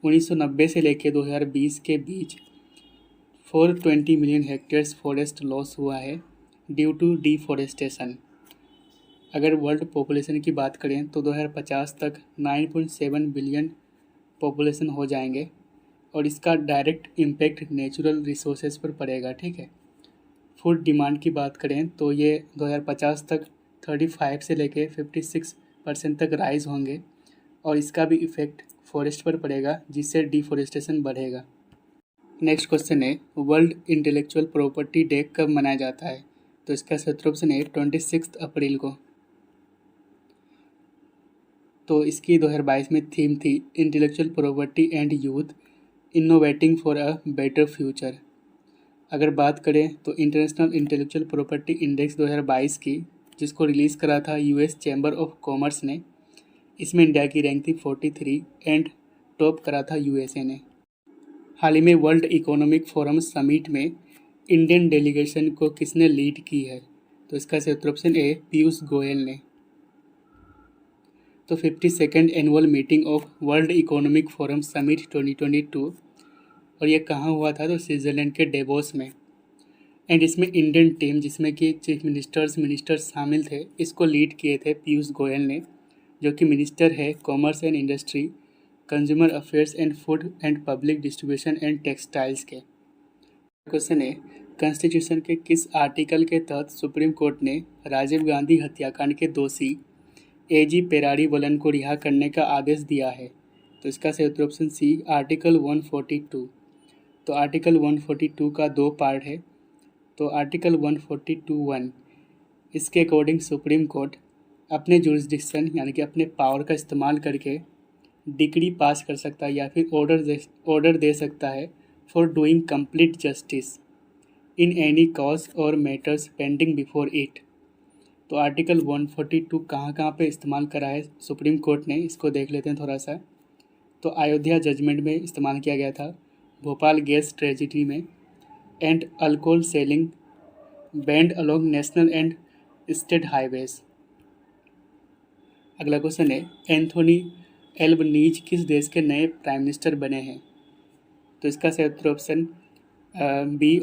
1990 से लेकर 2020 के बीच 420 मिलियन हेक्टेयर्स फॉरेस्ट लॉस हुआ है ड्यू टू डिफॉरेस्टेशन। अगर वर्ल्ड पॉपुलेशन की बात करें तो 2050 तक 9.7 बिलियन पॉपुलेशन हो जाएंगे और इसका डायरेक्ट इम्पैक्ट नेचुरल रिसोर्सेज पर पड़ेगा। ठीक है। फूड डिमांड की बात करें तो ये 2050 तक 35 से लेके 56% तक राइज होंगे और इसका भी इफ़ेक्ट फॉरेस्ट पर पड़ेगा, जिससे डिफॉरेस्टेशन बढ़ेगा। नेक्स्ट क्वेश्चन है, वर्ल्ड इंटेलेक्चुअल प्रॉपर्टी डे कब मनाया जाता है? तो इसका सही ऑप्शन है 26 अप्रैल को। तो इसकी 2022 में थीम थी intellectual property and youth innovating for a better future. अगर बात करें तो इंटरनेशनल इंटेलेक्चुअल प्रॉपर्टी इंडेक्स 2022 की, जिसको रिलीज़ करा था यूएस चैम्बर ऑफ कॉमर्स ने, इसमें इंडिया की रैंक थी 43 एंड टॉप करा था यूएसए ने। हाल ही में वर्ल्ड इकोनॉमिक फोरम समिट में इंडियन डेलीगेशन को किसने लीड की है? तो इसका सही ऑप्शन ए पीयूष गोयल ने। तो 52nd annual meeting of world economic forum summit 2022, और ये कहाँ हुआ था? तो स्विट्ज़रलैंड के डेवोस में। एंड इसमें इंडियन टीम, जिसमें कि चीफ मिनिस्टर्स शामिल थे, इसको लीड किए थे पीयूष गोयल ने, जो कि मिनिस्टर है commerce and industry, consumer affairs and food and public distribution and textiles के। क्वेश्चन है, कॉन्स्टिट्यूशन के किस आर्टिकल के तहत सुप्रीम कोर्ट ने राजीव गांधी हत्याकांड के दोषी एजी पेरारीवलन को रिहा करने का आदेश दिया है? तो इसका सही ऑप्शन सी आर्टिकल 142। तो आर्टिकल 142 का दो पार्ट है। तो आर्टिकल 142(1) इसके अकॉर्डिंग सुप्रीम कोर्ट अपने जुरिस्डिक्शन यानी कि अपने पावर का इस्तेमाल करके डिक्री पास कर सकता है या फिर ऑर्डर दे सकता है for doing complete justice in any cause और मैटर्स पेंडिंग बिफोर इट। तो आर्टिकल 142 कहाँ पे इस्तेमाल करा है सुप्रीम कोर्ट ने, इसको देख लेते हैं थोड़ा सा। तो अयोध्या जजमेंट में इस्तेमाल किया गया था, भोपाल गैस ट्रेजिडी में, and alcohol selling band along national and state highways. अगला क्वेश्चन है, एंथोनी एल्बनीज किस देश के नए प्राइम मिनिस्टर बने हैं? तो इसका सही ऑप्शन बी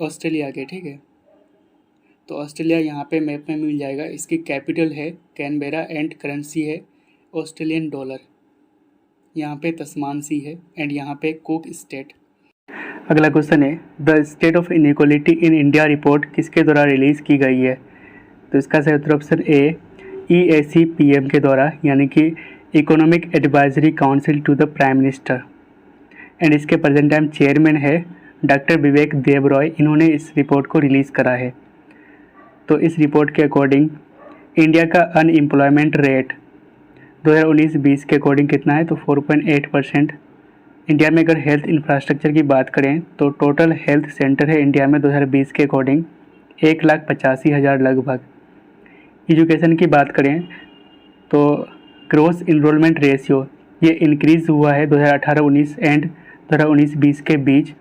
ऑस्ट्रेलिया के। ठीक है। तो ऑस्ट्रेलिया यहाँ पे मैप में मिल जाएगा। इसकी कैपिटल है कैनबेरा एंड करेंसी है ऑस्ट्रेलियन डॉलर। यहाँ पे तस्मान सी है एंड यहाँ पे कुक स्टेट। अगला क्वेश्चन है, the state of inequality in India report किसके द्वारा रिलीज़ की गई है? तो इसका सही ऑप्शन ए EACPM के द्वारा, यानी कि economic advisory council to the prime minister. And इसके प्रेजेंट टाइम चेयरमैन है डॉक्टर विवेक देबरॉय। इन्होंने इस रिपोर्ट को रिलीज़ करा है। तो इस रिपोर्ट के अकॉर्डिंग इंडिया का अनएम्प्लॉयमेंट रेट 2019-20 के अकॉर्डिंग कितना है? तो 4.8%। इंडिया में अगर हेल्थ इंफ्रास्ट्रक्चर की बात करें तो टोटल हेल्थ सेंटर है इंडिया में 2020 के अकॉर्डिंग 1,85,000 लगभग। एजुकेशन की बात करें तो ग्रोस इनरोलमेंट रेशियो ये इंक्रीज़ हुआ है 2018-19 एंड 2019-20 के बीच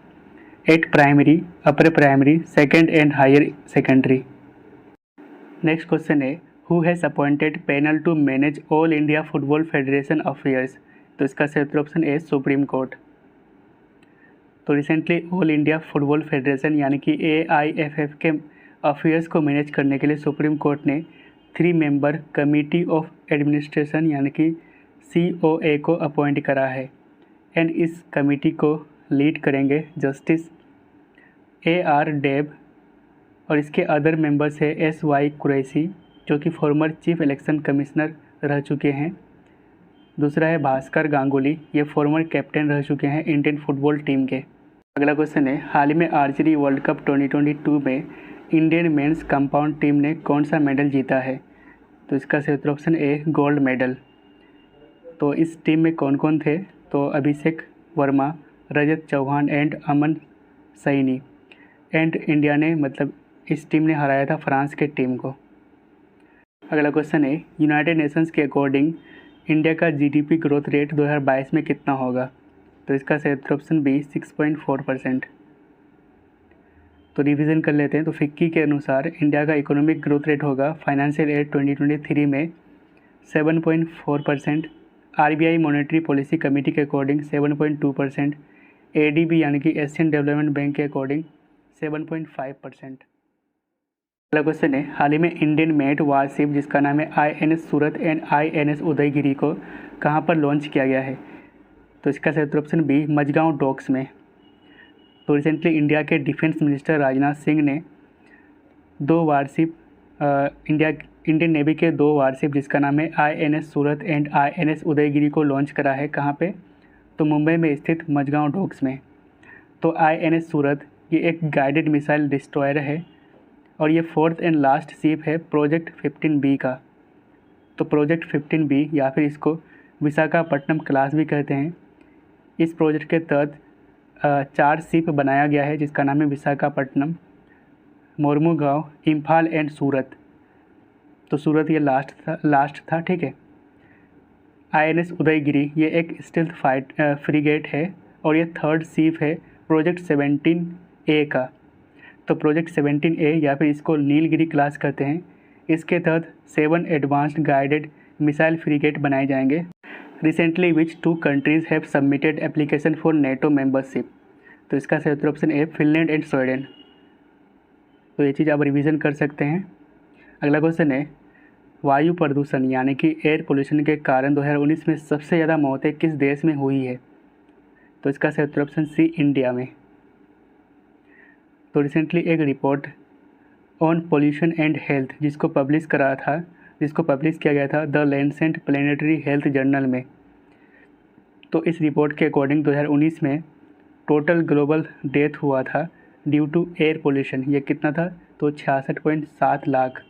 at primary, upper primary, second and higher secondary. Next question है, who has appointed panel to manage all India football federation affairs? तो इसका सही ऑप्शन है सुप्रीम कोर्ट। तो recently all India football federation यानी कि AIFF के अफेयर्स को मैनेज करने के लिए सुप्रीम कोर्ट ने 3 मेंबर कमेटी ऑफ एडमिनिस्ट्रेशन यानी कि COA को अपॉइंट करा है। एंड इस कमेटी को लीड करेंगे जस्टिस AR डेब, और इसके अदर मेंबर्स है SY कुरैशी, जो कि फॉर्मर चीफ इलेक्शन कमिश्नर रह चुके हैं। दूसरा है भास्कर गांगुली, ये फॉर्मर कैप्टन रह चुके हैं इंडियन फुटबॉल टीम के। अगला क्वेश्चन है, हाल ही में आर्चरी वर्ल्ड कप 2022 में इंडियन मेंस कंपाउंड टीम ने कौन सा मेडल जीता है? तो इसका सही ऑप्शन ए गोल्ड मेडल। तो इस टीम में कौन कौन थे? तो Abhishek Verma, Rajat Chauhan and Aman Saini. And India ने इस टीम ने हराया था फ्रांस के टीम को। अगला क्वेश्चन है, यूनाइटेड नेशंस के अकॉर्डिंग इंडिया का GDP ग्रोथ रेट 2022 में कितना होगा? तो इसका सही ऑप्शन बी 6.4%। तो रिवीजन कर लेते हैं। तो फिक्की के अनुसार इंडिया का इकोनॉमिक ग्रोथ रेट होगा फाइनेंशियल ईयर 2023 में 7.4%। RBI मॉनेटरी पॉलिसी कमेटी के अकॉर्डिंग 7.2%। ADB यानी कि एशियन डेवलपमेंट बैंक के अकॉर्डिंग 7.5%। अगला क्वेश्चन है, हाल ही में इंडियन मेड वारशिप जिसका नाम है INS Surat and INS Udaygiri को कहाँ पर लॉन्च किया गया है? तो इसका सही उत्तर ऑप्शन बी, मझगांव डॉक्स में। तो रिसेंटली इंडिया के डिफेंस मिनिस्टर राजनाथ सिंह ने दो वारशिप इंडियन नेवी के दो वारशिप जिसका नाम है INS Surat and INS Udaygiri को लॉन्च करा है। कहाँ पे? तो मुंबई में स्थित मझगांव डॉक्स में। तो INS सूरत ये एक गाइडेड मिसाइल डिस्ट्रॉयर है और ये फोर्थ एंड लास्ट शिप है प्रोजेक्ट 15B का। तो प्रोजेक्ट 15B या फिर इसको विशाखापट्टनम क्लास भी कहते हैं। इस प्रोजेक्ट के तहत 4 शिप बनाया गया है जिसका नाम है विशाखापट्टनम, मोरमुगांव, इम्फाल एंड सूरत। तो सूरत ये लास्ट था, ठीक है। INS उदयगिरी ये एक स्टील्थ फाइट फ्रिगेट है और ये थर्ड शिप है प्रोजेक्ट 17A का। तो प्रोजेक्ट 17A या फिर इसको नीलगिरी क्लास कहते हैं। इसके तहत 7 एडवांस्ड गाइडेड मिसाइल फ्रिगेट बनाए जाएंगे। Recently which 2 countries have submitted application for NATO membership? तो इसका सही उत्तर option A, Finland and Sweden. तो ये चीज़ आप रिवीजन कर सकते हैं। अगला क्वेश्चन है, वायु प्रदूषण यानी कि एयर पोल्यूशन के कारण 2019 में सबसे ज़्यादा मौतें किस देश में हुई है? तो इसका सही उत्तर ऑप्शन सी, इंडिया में। तो रिसेंटली एक report on pollution and health जिसको पब्लिश किया गया था the Lancet planetary health journal में। तो इस रिपोर्ट के अकॉर्डिंग 2019 में टोटल ग्लोबल डेथ हुआ था ड्यू टू एयर पोल्यूशन। ये कितना था? तो 66.7 लाख।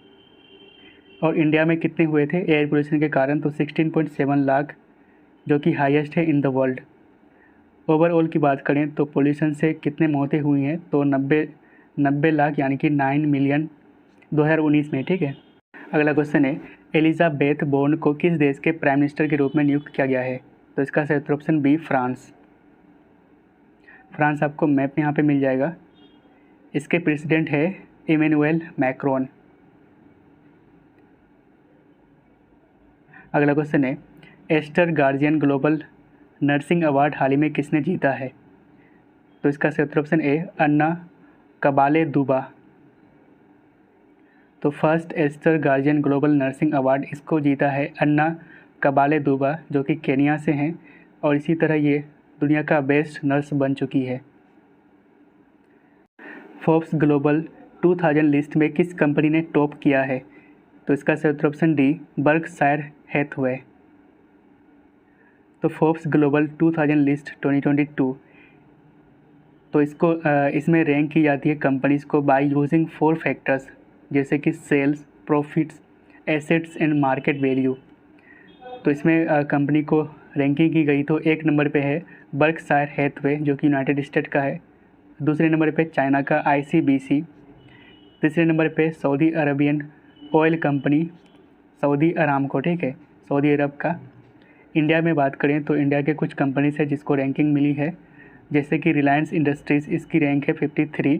और इंडिया में कितने हुए थे एयर पोल्यूशन के कारण? तो 16.7 लाख, जो कि हाईएस्ट है इन द वर्ल्ड। ओवरऑल की बात करें तो पोल्यूशन से कितने मौतें हुई हैं? तो 90 लाख यानी कि 9 मिलियन 2019 में, ठीक है। अगला क्वेश्चन है, एलिजाबेथ बोर्न को किस देश के प्राइम मिनिस्टर के रूप में नियुक्त किया गया है? तो इसका सही उत्तर ऑप्शन बी, फ्रांस। फ्रांस आपको मैप यहाँ पे मिल जाएगा। इसके प्रेसिडेंट है इमैनुअल मैक्रोन। अगला क्वेश्चन है, Aster guardian global nursing award हाल ही में किसने जीता है? तो इसका सही उत्तर ऑप्शन ए, अन्ना कबाले-दुबा। तो first Aster guardian global nursing award इसको जीता है अन्ना कबाले-दुबा, जो कि केनिया से हैं और इसी तरह ये दुनिया का बेस्ट नर्स बन चुकी है। फोर्ब्स ग्लोबल 2000 लिस्ट में किस कंपनी ने टॉप किया है? तो इसका सही उत्तर ऑप्शन डी, बर्कशायर हैथवे। तो फोर्ब्स ग्लोबल 2000 लिस्ट 2022, तो इसमें रैंक की जाती है कंपनीज़ को बाय यूजिंग 4 फैक्टर्स जैसे कि sales, profits, assets and market value. तो इसमें कंपनी को रैंकिंग की गई तो 1 नंबर पे है बर्कशायर हैथवे जो कि यूनाइटेड स्टेट का है। दूसरे नंबर पे चाइना का ICBC। तीसरे नंबर पे Saudi Arabian oil company Saudi Aramco, ठीक है, सऊदी अरब का। इंडिया में बात करें तो इंडिया के कुछ कंपनीज है जिसको रैंकिंग मिली है, जैसे कि रिलायंस इंडस्ट्रीज़, इसकी रैंक है 53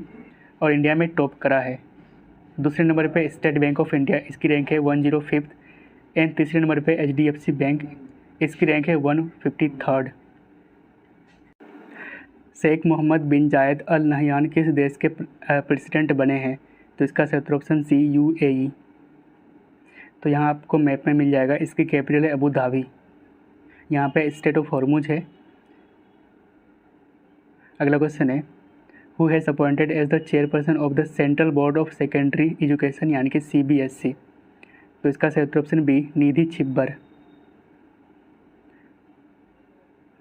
और इंडिया में टॉप करा है। दूसरे नंबर पे स्टेट बैंक ऑफ इंडिया, इसकी रैंक है 105 एंड तीसरे नंबर पे HDFC बैंक, इसकी रैंक है 153। शेख मोहम्मद बिन जायद अल नहयान किस देश के प्रेसिडेंट बने हैं? तो इसका सही उत्तर ऑप्शन सी, UAE। तो यहाँ आपको मैप में मिल जाएगा। इसकी कैपिटल है अबू धाबी। यहाँ पे स्टेट ऑफ हॉर्मुज है। अगला क्वेश्चन है, who has appointed as the chairperson of the central board of secondary education यानी कि CBSE? तो इसका सही उत्तर ऑप्शन बी, निधि छिब्बर।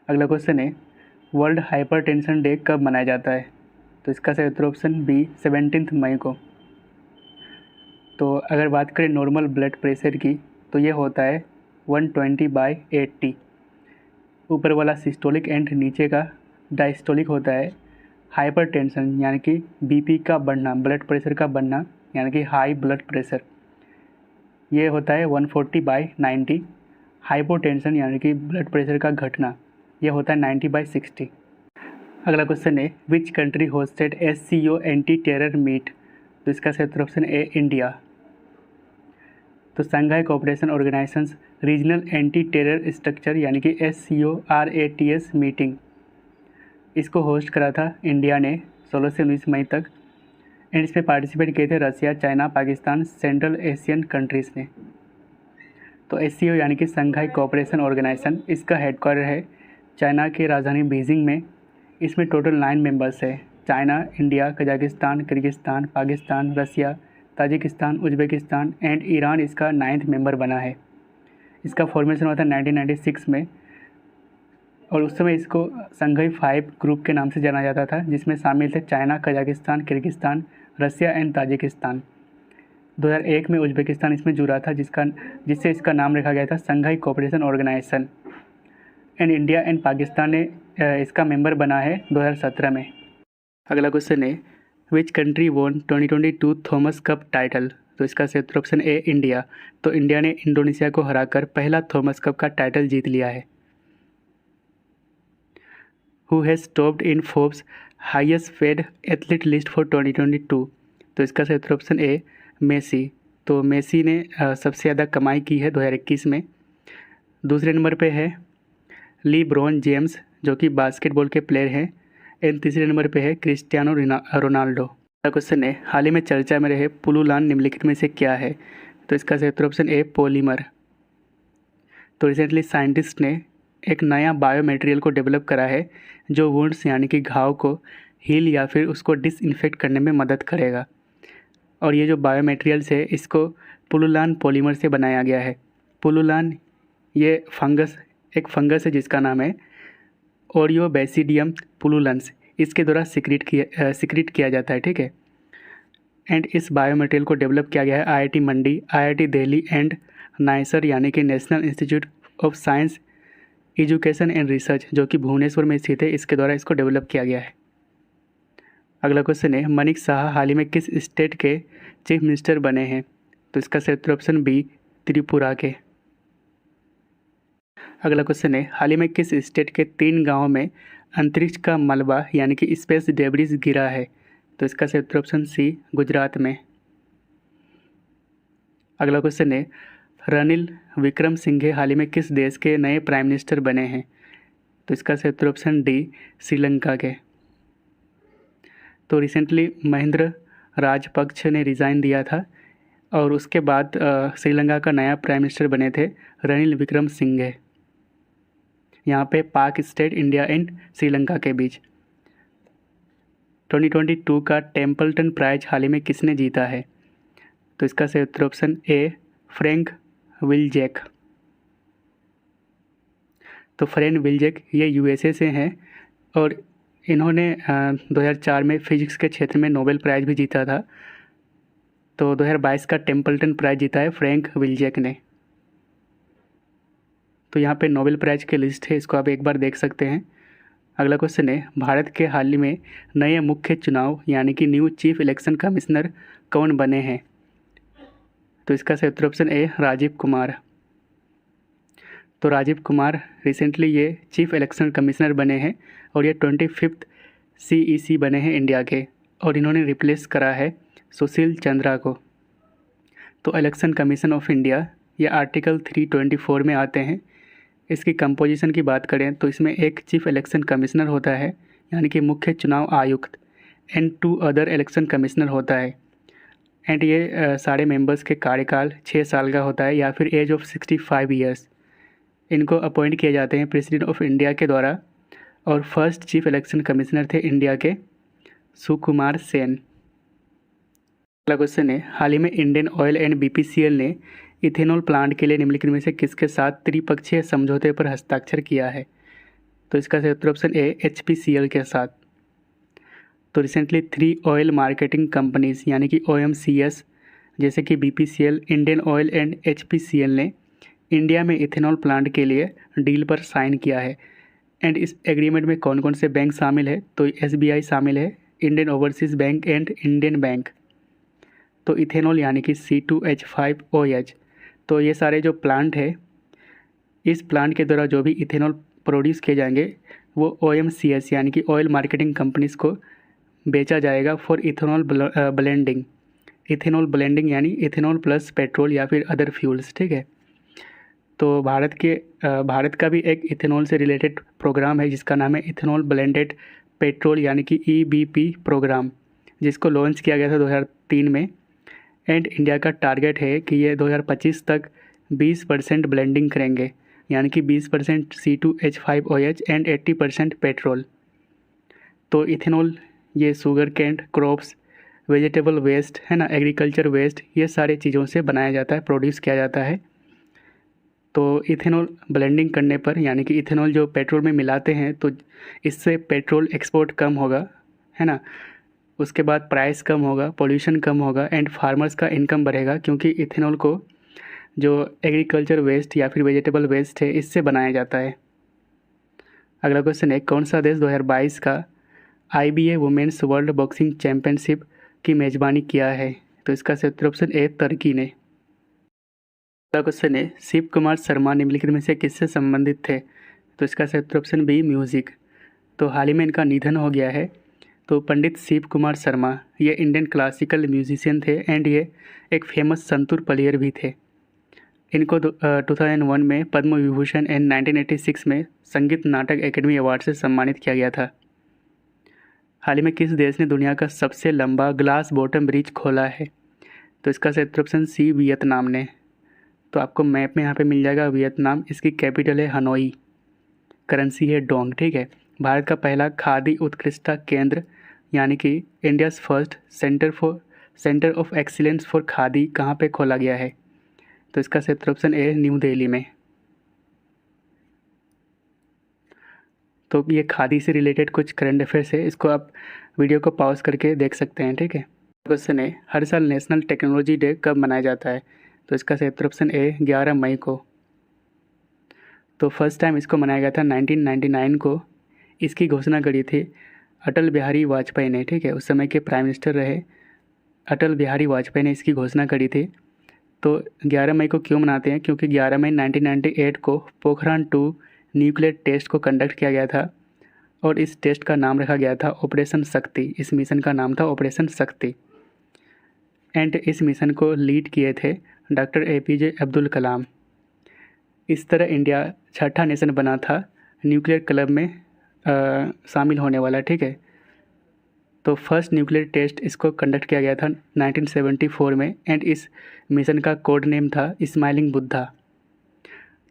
अगला क्वेश्चन है, वर्ल्ड हाइपरटेंशन डे कब मनाया जाता है? तो इसका सही उत्तर ऑप्शन बी, 17 मई को। तो अगर बात करें नॉर्मल ब्लड प्रेशर की तो ये होता है 120/80। ऊपर वाला सिस्टोलिक एंड नीचे का डायस्टोलिक होता है। हाइपरटेंशन यानी कि BP का बढ़ना, ब्लड प्रेशर का बढ़ना यानी कि हाई ब्लड प्रेशर, ये होता है 140/90। हाइपोटेंशन यानी कि ब्लड प्रेशर का घटना, ये होता है 90/60। अगला क्वेश्चन है, which country hosted SCO anti terror meet? तो इसका सही उत्तर ऑप्शन ए, इंडिया। तो Shanghai cooperation organisations regional anti terror structure यानी कि SCORATS मीटिंग, इसको होस्ट करा था इंडिया ने 16 से 19 मई तक। एंड इसमें पार्टिसिपेट किए थे Russia, China, Pakistan, central Asian countries ने। तो SCO यानी कि संघाई कोऑपरेशन ऑर्गेनाइजेशन, इसका हेडक्वार्टर है चाइना की राजधानी बीजिंग में। इसमें टोटल 9 मेंबर्स है। China, India, Kazakhstan, Kyrgyzstan, Pakistan, Russia, Tajikistan, Uzbekistan and Iran इसका 9th मेंबर बना है। इसका फॉर्मेशन हुआ था 1996 में, और उस समय इसको संघाई 5 ग्रुप के नाम से जाना जाता था, जिसमें शामिल थे China, Kazakhstan, Kyrgyzstan, Russia and Tajikistan. 2001 में उज्बेकिस्तान इसमें जुड़ा था, जिससे इसका नाम रखा गया था Shanghai cooperation organisation. And India and Pakistan ने इसका मेंबर बना है 2017 में। अगला क्वेश्चन है, which country won 2022 Thomas cup title? तो इसका सही ऑप्शन ए इंडिया। तो इंडिया ने इंडोनेशिया को हराकर पहला थॉमस कप का टाइटल जीत लिया है। Who has topped in Forbes highest paid athlete list for 2022? तो इसका सही ऑप्शन ए मेसी। तो मेसी ने सबसे ज़्यादा कमाई की है 2021 में। दूसरे नंबर पे है लीब्रॉन जेम्स, जो कि बास्केटबॉल के प्लेयर हैं। एंड तीसरे नंबर पे है क्रिस्टियानो रोनाल्डो। क्वेश्चन है, हाल ही में चर्चा में रहे पुलुलान निम्नलिखित में से क्या है? तो इसका सही ऑप्शन ए पॉलीमर। तो रिसेंटली साइंटिस्ट ने एक नया बायो मटेरियल को डेवलप करा है जो वुंड्स यानी कि घाव को हील या फिर उसको डिसइंफेक्ट करने में मदद करेगा। और ये जो बायो मटेरियल्स है इसको पुलुलान पॉलीमर से बनाया गया है। पुलुलान ये एक फंगस है जिसका नाम है ओरियोबैसिडियम पुलुलेंस। इसके द्वारा सिक्रीट किया जाता है, ठीक है। एंड इस बायो मटेरियल को डेवलप किया गया है IIT Mandi, IIT Delhi and nicer यानी कि national institute of science education and research, जो कि भुवनेश्वर में स्थित है, इसके द्वारा इसको डेवलप किया गया है। अगला क्वेश्चन है, मनीष साहा हाल ही में किस स्टेट के चीफ मिनिस्टर बने हैं? तो इसका सही ऑप्शन बी त्रिपुरा के। अगला क्वेश्चन है, हाल ही में किस स्टेट के 3 गाँवों में अंतरिक्ष का मलबा यानी कि स्पेस डेब्रिस गिरा है? तो इसका सही ऑप्शन सी गुजरात में। अगला क्वेश्चन है, रनिल विक्रमसिंघे हाल ही में किस देश के नए प्राइम मिनिस्टर बने हैं? तो इसका सही ऑप्शन डी श्रीलंका के। तो रिसेंटली महेंद्र राजपक्ष ने रिज़ाइन दिया था और उसके बाद श्रीलंका का नया प्राइम मिनिस्टर बने थे रनिल विक्रमसिंघे। यहाँ पे पाक स्टेट, इंडिया एंड श्रीलंका के बीच। 2022 का टेम्पल्टन प्राइज हाल ही में किसने जीता है? तो इसका सही ऑप्शन ए फ्रैंक विलजेक। तो फ्रैंक विलजेक ये USA से हैं और इन्होंने 2004 में फिजिक्स के क्षेत्र में नोबेल प्राइज़ भी जीता था। तो 2022 का टेम्पल्टन प्राइज़ जीता है फ्रैंक विलजेक ने। तो यहाँ पे नोबेल प्राइज़ की लिस्ट है, इसको आप एक बार देख सकते हैं। अगला क्वेश्चन है, भारत के हाल ही में नए मुख्य चुनाव यानी कि न्यू चीफ इलेक्शन कमिश्नर कौन बने हैं? तो इसका सही ऑप्शन ए राजीव कुमार। तो राजीव कुमार रिसेंटली ये चीफ इलेक्शन कमिश्नर बने हैं और ये 25th CEC बने हैं इंडिया के, और इन्होंने रिप्लेस करा है सुशील चंद्रा को। तो इलेक्शन कमीशन ऑफ इंडिया ये आर्टिकल 324 में आते हैं। इसकी कंपोजिशन की बात करें तो इसमें एक चीफ इलेक्शन कमिश्नर होता है यानी कि मुख्य चुनाव आयुक्त, एंड 2 अदर इलेक्शन कमिश्नर होता है। एंड ये सारे मेंबर्स के कार्यकाल 6 साल का होता है या फिर एज ऑफ 65 ईयर्स। इनको अपॉइंट किए जाते हैं प्रेसिडेंट ऑफ इंडिया के द्वारा, और फर्स्ट चीफ इलेक्शन कमिश्नर थे इंडिया के सुकुमार सेन। अगला क्वेश्चन है, हाल ही में इंडियन ऑयल एंड BPCL ने इथेनॉल प्लांट के लिए निम्नलिखित में से किसके साथ त्रिपक्षीय समझौते पर हस्ताक्षर किया है? तो इसका सही ऑप्शन ए HPCL के साथ। तो रिसेंटली 3 ऑयल मार्केटिंग कंपनीज यानी कि OMCS जैसे कि BPCL, Indian oil and HPCL ने इंडिया में इथेनॉल प्लांट के लिए डील पर साइन किया है। एंड इस एग्रीमेंट में कौन कौन से बैंक शामिल है? तो SBI शामिल है, Indian overseas bank and Indian bank. तो इथेनॉल यानी कि C2H5OH। तो ये सारे जो प्लांट है, इस प्लांट के द्वारा जो भी इथेनॉल प्रोड्यूस किए जाएंगे वो OMCS यानी कि ऑयल मार्केटिंग कंपनीज़ को बेचा जाएगा for ethanol blending. Ethanol blending यानी इथेनॉल प्लस पेट्रोल या फिर अदर फ्यूल्स, ठीक है। तो भारत का भी एक इथेनॉल से रिलेटेड प्रोग्राम है जिसका नाम है इथेनॉल ब्लेंडेड पेट्रोल यानी कि EBP प्रोग्राम, जिसको लॉन्च किया गया था 2003 में। एंड इंडिया का टारगेट है कि ये 2025 तक 20% ब्लेंडिंग करेंगे, यानी कि 20% C2H5OH एंड 80% पेट्रोल। तो इथेनॉल ये sugar cane crops, vegetable waste है ना, एग्रीकल्चर वेस्ट, ये सारी चीज़ों से बनाया जाता है, प्रोड्यूस किया जाता है। तो इथेनॉल ब्लेंडिंग करने पर, यानी कि इथेनॉल जो पेट्रोल में मिलाते हैं, तो इससे पेट्रोल एक्सपोर्ट कम होगा, है ना। उसके बाद प्राइस कम होगा, पोल्यूशन कम होगा एंड फार्मर्स का इनकम बढ़ेगा, क्योंकि इथेनॉल को जो एग्रीकल्चर वेस्ट या फिर वेजिटेबल वेस्ट है, इससे बनाया जाता है। अगला क्वेश्चन है, कौन सा देश 2022 का IBA women's world boxing championship की मेज़बानी किया है? तो इसका सही ऑप्शन ए तुर्की ने। अगला क्वेश्चन है, शिव कुमार शर्मा निम्नलिखित में से किससे संबंधित थे? तो इसका सही ऑप्शन बी म्यूज़िक। तो हाल ही में इनका निधन हो गया है। तो पंडित शिव कुमार शर्मा ये इंडियन क्लासिकल म्यूजिशियन थे एंड ये एक फेमस संतूर प्लेयर भी थे। इनको 2001 में पद्म विभूषण एंड 1986 में संगीत नाटक एकेडमी अवार्ड से सम्मानित किया गया था। हाल ही में किस देश ने दुनिया का सबसे लंबा ग्लास बॉटम ब्रिज खोला है? तो इसका सही ऑप्शन सी वियतनाम ने। तो आपको मैप में यहाँ पे मिल जाएगा वियतनाम, इसकी कैपिटल है हनोई, करेंसी है डोंग, ठीक है। भारत का पहला खादी उत्कृष्टता केंद्र यानी कि India's first centre of excellence for khadi कहाँ पे खोला गया है? तो इसका सही ऑप्शन ए न्यू दिल्ली में। तो ये खादी से रिलेटेड कुछ करंट अफेयर्स है, इसको आप वीडियो को पॉज करके देख सकते हैं, ठीक है। क्वेश्चन है, हर साल नेशनल टेक्नोलॉजी डे कब मनाया जाता है? तो इसका सही ऑप्शन ए 11 मई को। तो फर्स्ट टाइम इसको मनाया गया था 1999 को। इसकी घोषणा करी थी अटल बिहारी वाजपेयी ने, ठीक है। उस समय के प्राइम मिनिस्टर रहे अटल बिहारी वाजपेयी ने इसकी घोषणा करी थी। तो 11 मई को क्यों मनाते हैं? क्योंकि 11 मई 1998 को पोखरान 2 न्यूक्लियर टेस्ट को कंडक्ट किया गया था और इस टेस्ट का नाम रखा गया था ऑपरेशन शक्ति। इस मिशन का नाम था ऑपरेशन शक्ति एंड इस मिशन को लीड किए थे डॉक्टर APJ अब्दुल कलाम। इस तरह इंडिया छठा नेशन बना था न्यूक्लियर क्लब में शामिल होने वाला, ठीक है। तो फर्स्ट न्यूक्लियर टेस्ट इसको कंडक्ट किया गया था 1974 में एंड इस मिशन का कोड नेम था स्माइलिंग बुद्धा।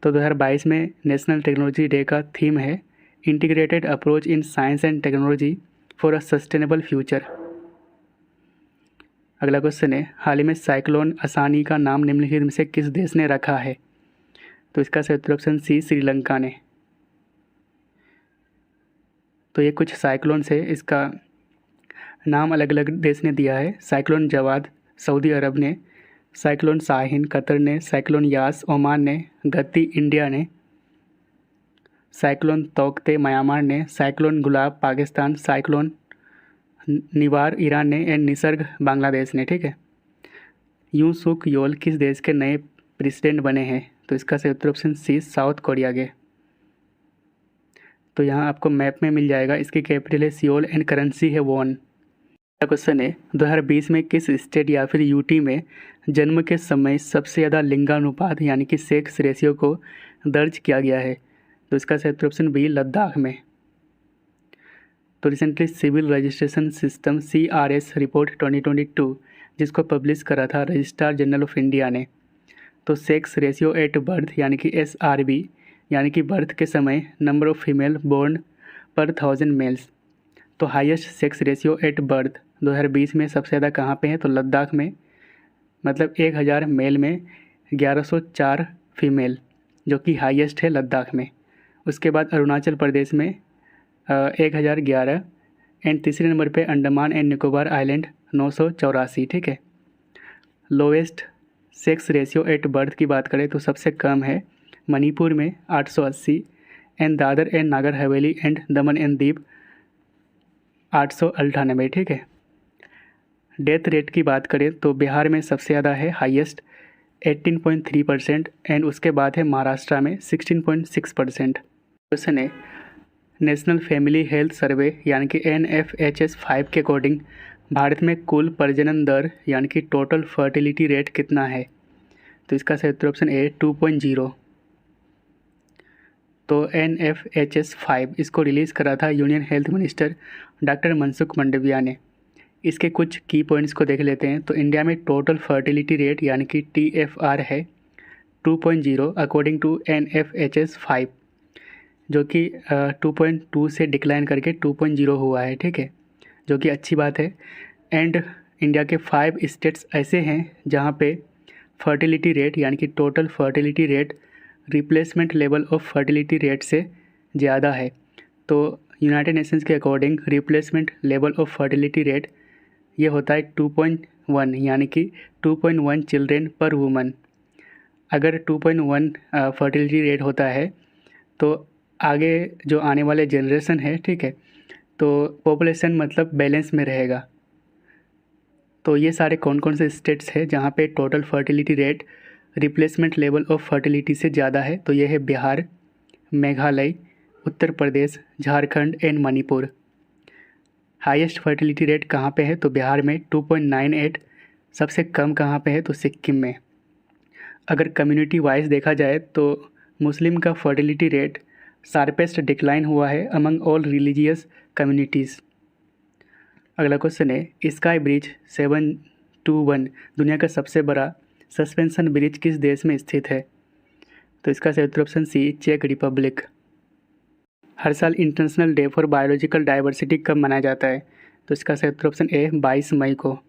तो 2022 में नेशनल टेक्नोलॉजी डे का थीम है integrated approach in science and technology for a sustainable future. अगला क्वेश्चन है, हाल ही में साइक्लोन असानी का नाम निम्नलिखित में से किस देश ने रखा है? तो इसका सही ऑप्शन सी श्रीलंका ने। तो ये कुछ साइक्लोन्स है, इसका नाम अलग अलग देश ने दिया है। साइक्लोन जवाद सऊदी अरब ने, साइक्लोन शाहीन कतर ने, साइक्लोन यास ओमान ने, गति इंडिया ने, साइक्लोन तौकते म्यांमार ने, साइक्लोन गुलाब पाकिस्तान, साइक्लोन निवार ईरान ने एंड निसर्ग बांग्लादेश ने, ठीक है। यूं सुक योल किस देश के नए प्रेसिडेंट बने हैं? तो इसका सही ऑप्शन सी साउथ कोरिया के। तो यहाँ आपको मैप में मिल जाएगा, इसकी कैपिटल है सियोल एंड करेंसी है वॉन। क्वेश्चन है, 2020 में किस स्टेट या फिर यूटी में जन्म के समय सबसे ज़्यादा लिंगानुपात यानी कि सेक्स रेशियो को दर्ज किया गया है? तो इसका सही ऑप्शन बी लद्दाख में। तो recently civil registration system CRS report 2022 जिसको पब्लिश करा था रजिस्ट्रार जनरल ऑफ इंडिया ने, तो सेक्स रेशियो एट बर्थ यानी कि SRB यानी कि बर्थ के समय नंबर ऑफ फीमेल बोर्न पर 1000 मेल्स। तो highest sex ratio at birth 2020 में सबसे ज़्यादा कहाँ पे है? तो लद्दाख में, मतलब 1000 मेल में 1104 फीमेल, जो कि हाईएस्ट है लद्दाख में। उसके बाद अरुणाचल प्रदेश में 1011 एंड तीसरे नंबर पे अंडमान एंड निकोबार आइलैंड 984, ठीक है। Lowest sex ratio at birth की बात करें तो सबसे कम है मणिपुर में 880 and Dadar and Nagar Haveli and Daman and Diu 898, ठीक है। डेथ रेट की बात करें तो बिहार में सबसे ज़्यादा है हाईएस्ट 18.3% एंड उसके बाद है महाराष्ट्र में 16.6%। क्वेश्चन है, नेशनल फैमिली हेल्थ सर्वे यानी कि NFHS 5 के अकॉर्डिंग भारत में कुल प्रजनन दर यानी कि टोटल फर्टिलिटी रेट कितना है? तो इसका सही ऑप्शन ए 2.0। तो तो NFHS5 इसको रिलीज़ करा था union health minister doctor Mansukh Mandaviya ने। इसके कुछ की पॉइंट्स को देख लेते हैं। तो इंडिया में टोटल फर्टिलिटी रेट यानी कि TFR है 2.0 अकॉर्डिंग टू NFHS5, जो कि 2.2 से डिक्लाइन करके 2.0 हुआ है, ठीक है, जो कि अच्छी बात है। एंड इंडिया के 5 स्टेट्स ऐसे हैं जहाँ पे फर्टिलिटी रेट यानी कि total fertility rate replacement level of fertility rate से ज़्यादा है। तो यूनाइटेड नेशंस के according replacement level of fertility rate ये होता है 2.1, यानी कि 2.1 चिल्ड्रेन पर वुमन। अगर 2.1 फर्टिलिटी रेट होता है तो आगे जो आने वाले जनरेशन है, ठीक है, तो पॉपुलेशन मतलब बैलेंस में रहेगा। तो ये सारे कौन कौन से स्टेट्स हैं जहाँ पे total fertility rate replacement level of fertility से ज़्यादा है? तो ये है Bihar, Meghalaya, Uttar Pradesh, Jharkhand and Manipur. Highest fertility rate कहाँ पे है? तो बिहार में 2.98। सबसे कम कहाँ पे है? तो सिक्किम में। अगर कम्युनिटी वाइज देखा जाए तो मुस्लिम का फर्टिलिटी रेट शार्पेस्ट डिक्लाइन हुआ है अमंग ऑल रिलीजियस कम्युनिटीज़। अगला क्वेश्चन है, स्काई ब्रिज 721 दुनिया का सबसे बड़ा सस्पेंशन ब्रिज किस देश में स्थित है? तो इसका सही उत्तर ऑप्शन सी, चेक रिपब्लिक। हर साल international day for biological diversity कब मनाया जाता है? तो इसका सही उत्तर ऑप्शन ए, 22 मई को।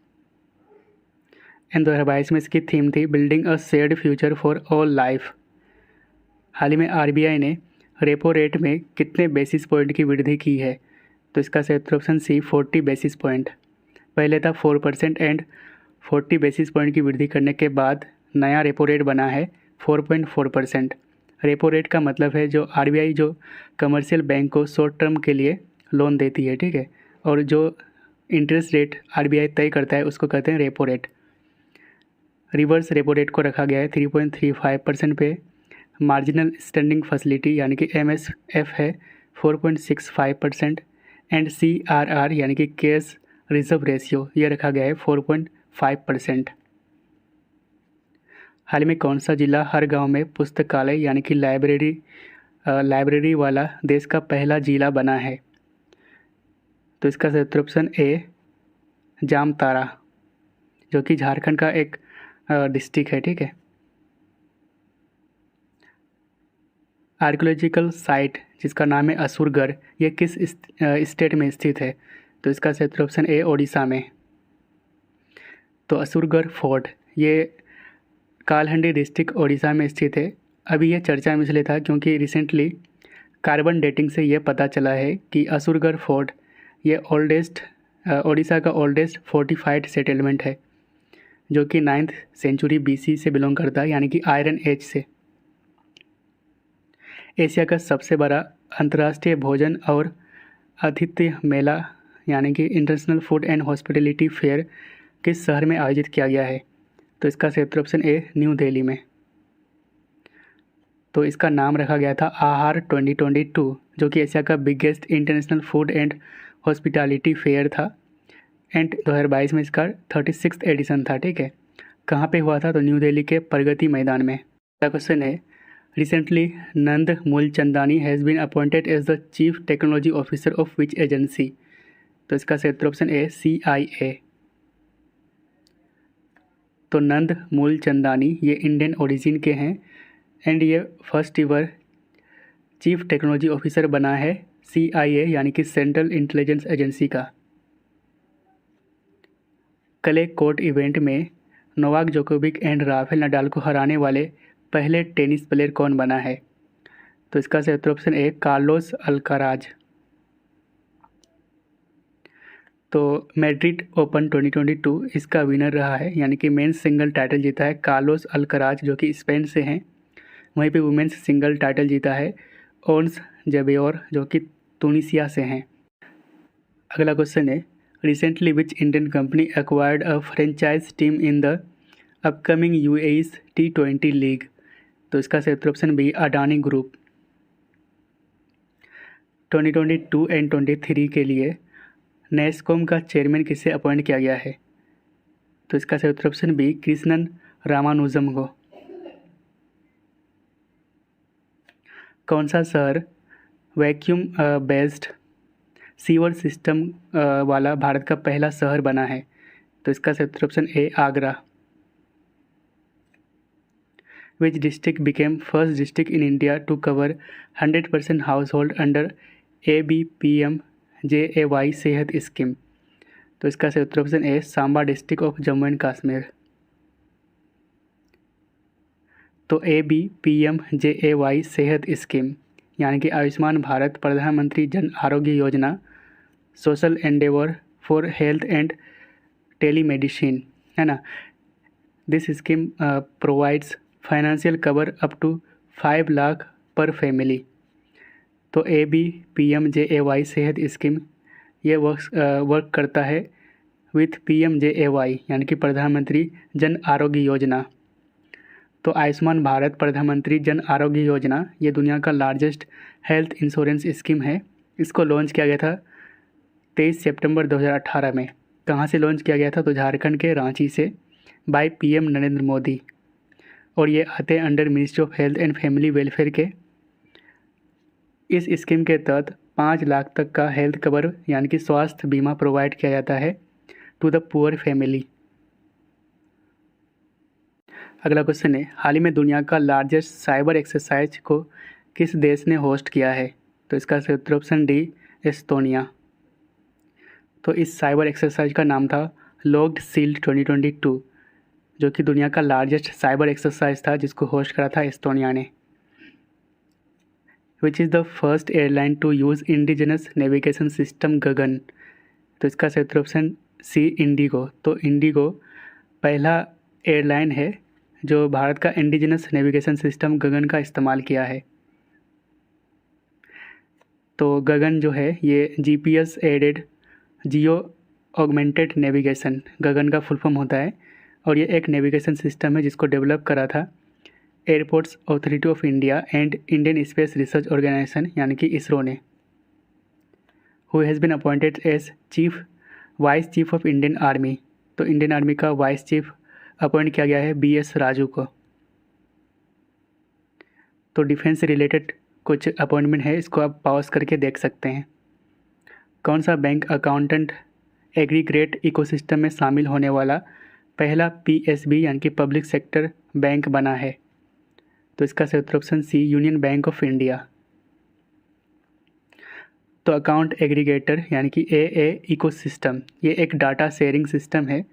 एंड 2022 में इसकी थीम थी building a shared future for all life. हाल ही में RBI ने रेपो रेट में कितने बेसिस पॉइंट की वृद्धि की है? तो इसका सही उत्तर ऑप्शन सी, 40 बेसिस पॉइंट। पहले था 4% एंड 40 बेसिस पॉइंट की वृद्धि करने के बाद नया रेपो रेट बना है 4.4%। रेपो रेट का मतलब है जो RBI जो कमर्शियल बैंक को शॉर्ट टर्म के लिए लोन देती है, ठीक है, और जो इंटरेस्ट रेट RBI तय करता है उसको कहते हैं repo rate. Reverse repo rate को रखा गया है 3.35% पे। मार्जिनल स्टैंडिंग फैसिलिटी यानी कि MSF है 4.65% एंड CRR यानी कि कैश रिजर्व रेशियो ये रखा गया है 4.5%। हाल ही में कौन सा जिला हर गांव में पुस्तकालय यानी कि लाइब्रेरी वाला देश का पहला जिला बना है? तो इसका सही उत्तर ऑप्शन ए, जामताड़ा, जो कि झारखंड का एक डिस्ट्रिक्ट है, ठीक है। आर्कियोलॉजिकल साइट जिसका नाम है असुरगढ़, ये किस स्टेट में स्थित है? तो इसका सही उत्तर ऑप्शन ए, ओडिशा में। तो असुरगढ़ फोर्ट ये कालहंडी डिस्ट्रिक्ट ओडिशा में स्थित है। अभी ये चर्चा में इसलिए था क्योंकि रिसेंटली कार्बन डेटिंग से ये पता चला है कि असुरगढ़ फोर्ट ये ओडिशा का ओल्डेस्ट फोर्टिफाइड सेटलमेंट है, जो कि 9th सेंचुरी BC से बिलोंग करता है, यानी कि आयरन एज से। एशिया का सबसे बड़ा अंतर्राष्ट्रीय भोजन और आतिथ्य मेला यानी कि international food and hospitality fair किस शहर में आयोजित किया गया है? तो इसका सही उत्तर ऑप्शन ए, न्यू दिल्ली में। तो इसका नाम रखा गया था आहार 2022, जो कि एशिया का biggest international food and hospitality fair था। एंड 2022 में इसका 36th एडिशन था, ठीक है। कहाँ पे हुआ था? तो न्यू दिल्ली के प्रगति मैदान में। अगला क्वेश्चन है, recently Nand Mulchandani has been appointed as the chief technology officer of which agency? तो इसका सही उत्तर ऑप्शन ए, CIA। तो नंद मूलचंदानी ये इंडियन ओरिजिन के हैं एंड ये फर्स्ट ईवर चीफ टेक्नोलॉजी ऑफिसर बना है CIA यानी कि सेंट्रल इंटेलिजेंस एजेंसी का। क्ले कोर्ट इवेंट में Novak Djokovic and Rafael Nadal को हराने वाले पहले टेनिस प्लेयर कौन बना है? तो इसका सही उत्तर ऑप्शन ए, कार्लोस अल्काराज। तो मैड्रिड ओपन 2022 इसका विनर रहा है, यानी कि मेंस सिंगल टाइटल जीता है कार्लोस अल्काराज, जो कि स्पेन से हैं। वहीं पे वुमेंस सिंगल टाइटल जीता है ओन्स जबेओर, जो कि तुनिसिया से हैं। अगला क्वेश्चन है, recently which Indian company acquired a franchise team in the upcoming UAE T20 league? तो इसका सही उत्तर option B, Adani group. 2022 and 23 के लिए नेस्कॉम का चेयरमैन किसे अपॉइंट किया गया है? तो इसका सही उत्तर ऑप्शन बी, कृष्णन रामानुजम को। कौन सा शहर वैक्यूम बेस्ड सीवर सिस्टम वाला भारत का पहला शहर बना है? तो इसका सही उत्तर option A Agra. Which district became first district in India to cover 100% household under ABPM-JAY Sehat scheme? तो इसका सही उत्तर option A Samba district of Jammu and Kashmir. तो ABPM-JAY सेहत स्कीम यानी कि आयुष्मान भारत प्रधानमंत्री Jan Arogya Yojana, social endeavour for health and telemedicine, है ना। This scheme provides financial cover up to 5 lakh per family. तो ABPM-JAY सेहत स्कीम ये वर्क करता है विथ PMJAY यानी कि प्रधानमंत्री जन आरोग्य योजना। तो आयुष्मान भारत प्रधानमंत्री जन आरोग्य योजना ये दुनिया का लार्जेस्ट हेल्थ इंश्योरेंस स्कीम है। इसको लॉन्च किया गया था 23 सितंबर 2018 में। कहाँ से लॉन्च किया गया था? तो झारखंड के रांची से बाय PM नरेंद्र मोदी। और ये आते हैं under ministry of health and family welfare के। इस स्कीम के तहत 5 लाख तक का हेल्थ कवर यानी कि स्वास्थ्य बीमा प्रोवाइड किया जाता है टू द पुअर फैमिली। अगला क्वेश्चन है, हाल ही में दुनिया का लार्जेस्ट साइबर एक्सरसाइज को किस देश ने होस्ट किया है? तो इसका सही उत्तर ऑप्शन डी एस्टोनिया। तो इस साइबर एक्सरसाइज का नाम था लॉक्ड शील्ड 2022, जो कि दुनिया का लार्जेस्ट साइबर एक्सरसाइज था जिसको होस्ट करा था एस्टोनिया ने। Which is the first airline to use indigenous navigation system Gagan? तो इसका सही उत्तर ऑप्शन सी इंडिगो। तो इंडिगो पहला एयरलाइन है जो भारत का इंडिजिनस नेविगेशन सिस्टम गगन का इस्तेमाल किया है। तो गगन जो है ये GPS aided geo augmented navigation Gagan का फुल फॉर्म होता है और ये एक नेविगेशन सिस्टम है जिसको डेवलप करा था airports authority of India and Indian space research organisation यानी कि इसरो ने। Who has been appointed as vice chief of Indian army? तो इंडियन आर्मी का वाइस चीफ अपॉइंट किया गया है BS राजू को। तो डिफेंस से रिलेटेड कुछ अपॉइंटमेंट है, इसको आप पॉज करके देख सकते हैं। कौन सा बैंक अकाउंटेंट एग्रीगेट इकोसिस्टम में शामिल होने वाला पहला PSB यानी कि पब्लिक सेक्टर बैंक बना है? तो इसका सही उत्तर option C Union Bank of India. तो अकाउंट एग्रीगेटर यानी कि AA इकोसिस्टम ये एक डाटा शेयरिंग सिस्टम है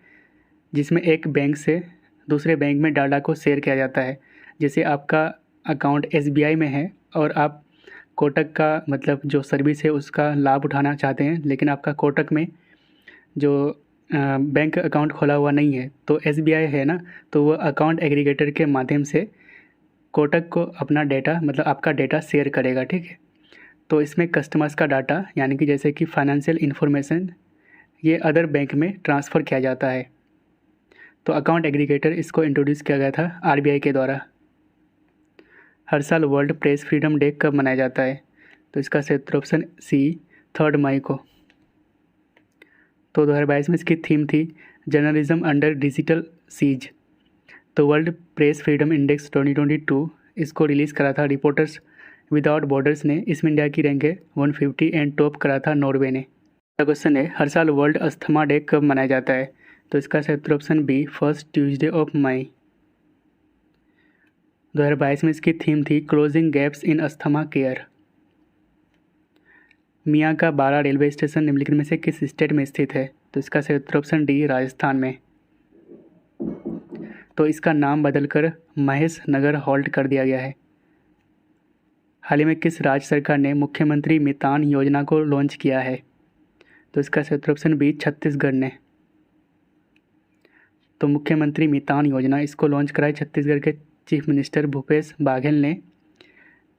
जिसमें एक बैंक से दूसरे बैंक में डाटा को शेयर किया जाता है। जैसे आपका अकाउंट SBI में है और आप कोटक का मतलब जो सर्विस है उसका लाभ उठाना चाहते हैं, लेकिन आपका कोटक में जो बैंक अकाउंट खोला हुआ नहीं है, तो SBI है ना, तो वो अकाउंट एग्रीगेटर के माध्यम से कोटक को अपना डेटा मतलब आपका डेटा शेयर करेगा, ठीक है। तो इसमें कस्टमर्स का डाटा यानी कि जैसे कि फाइनेंशियल इन्फॉर्मेशन ये अदर बैंक में ट्रांसफ़र किया जाता है। तो अकाउंट एग्रीगेटर इसको इंट्रोड्यूस किया गया था RBI के द्वारा। हर साल वर्ल्ड प्रेस फ्रीडम डे कब मनाया जाता है? तो इसका सही उत्तर ऑप्शन सी 3 मई को। तो 2022 में इसकी थीम थी जर्नलिज्म अंडर डिजिटल सीज। तो वर्ल्ड प्रेस फ्रीडम इंडेक्स 2022 इसको रिलीज़ करा था रिपोर्टर्स विदाउट बॉर्डर्स ने। इसमें इंडिया की रैंक है 150 एंड टॉप करा था नॉर्वे ने। क्वेश्चन है, हर साल वर्ल्ड अस्थमा डे कब मनाया जाता है? तो इसका सही उत्तर option B 1 Tuesday of May. 2022 में इसकी थीम थी closing gaps in asthma care. मियाँ का 12 रेलवे स्टेशन निम्नलिखित में से किस स्टेट में स्थित है? तो इसका सही उत्तर ऑप्शन डी राजस्थान में। तो इसका नाम बदलकर महेश नगर हॉल्ट कर दिया गया है। हाल ही में किस राज्य सरकार ने मुख्यमंत्री मितान योजना को लॉन्च किया है? तो इसका सही उत्तर ऑप्शन बी छत्तीसगढ़ ने। तो मुख्यमंत्री मितान योजना इसको लॉन्च कराई छत्तीसगढ़ के चीफ मिनिस्टर भूपेश बाघेल ने।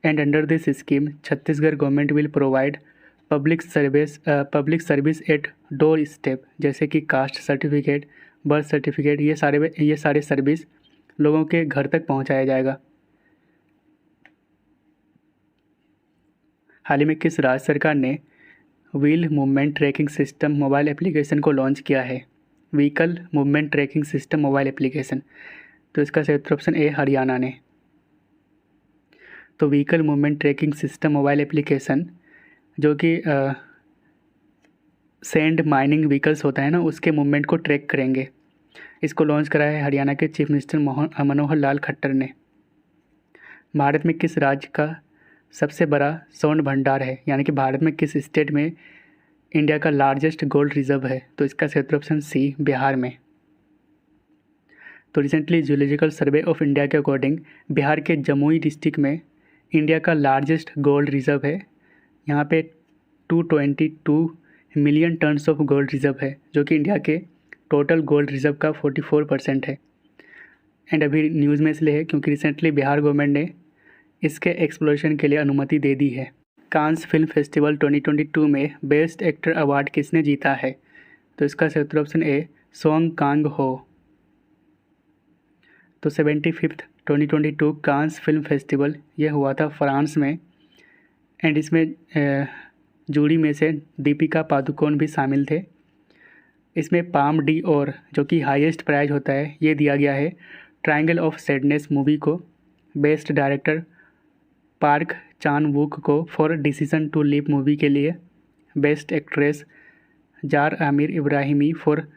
And under this scheme Chhattisgarh government will provide public service eight door step, जैसे कि कास्ट सर्टिफिकेट, बर्थ सर्टिफिकेट, ये सारे सर्विस लोगों के घर तक पहुंचाया जाएगा। हाल ही में किस राज्य सरकार ने wheel movement tracking system mobile application को लॉन्च किया है? Vehicle movement tracking system mobile application. तो इसका सही उत्तर ऑप्शन ए हरियाणा ने। तो vehicle movement tracking system mobile application जो कि सैंड माइनिंग व्हीकल्स होता है ना, उसके मूवमेंट को ट्रैक करेंगे। इसको लॉन्च करा है हरियाणा के चीफ मिनिस्टर मनोहर लाल खट्टर ने। भारत में किस राज्य का सबसे बड़ा स्वर्ण भंडार है, यानी कि भारत में किस स्टेट में इंडिया का लार्जेस्ट गोल्ड रिजर्व है? तो इसका सही ऑप्शन सी, बिहार में। तो recently zoological survey of India के अकॉर्डिंग बिहार के जमुई डिस्ट्रिक्ट में इंडिया का लार्जेस्ट गोल्ड रिजर्व है। यहाँ पे 222 million tons of gold reserve है, जो कि इंडिया के टोटल गोल्ड रिजर्व का 44% है। एंड अभी न्यूज़ में इसलिए है क्योंकि रिसेंटली बिहार गवर्नमेंट ने इसके एक्सप्लोरेशन के लिए अनुमति दे दी है। कांस फिल्म फेस्टिवल 2022 में बेस्ट एक्टर अवार्ड किसने जीता है? तो इसका सही ऑप्शन ए, सोंग कांग हो। तो 75th 2022 कांस फिल्म फेस्टिवल ये हुआ था फ्रांस में। एंड इसमें जूरी में से दीपिका पादुकोण भी शामिल थे। इसमें पाम डी और जो कि हाईएस्ट प्राइज होता है ये दिया गया है ट्रायंगल ऑफ सैडनेस मूवी को। Best director Park Chan Wook को for decision to leave movie के लिए। Best actress Zar Amir Ebrahimi for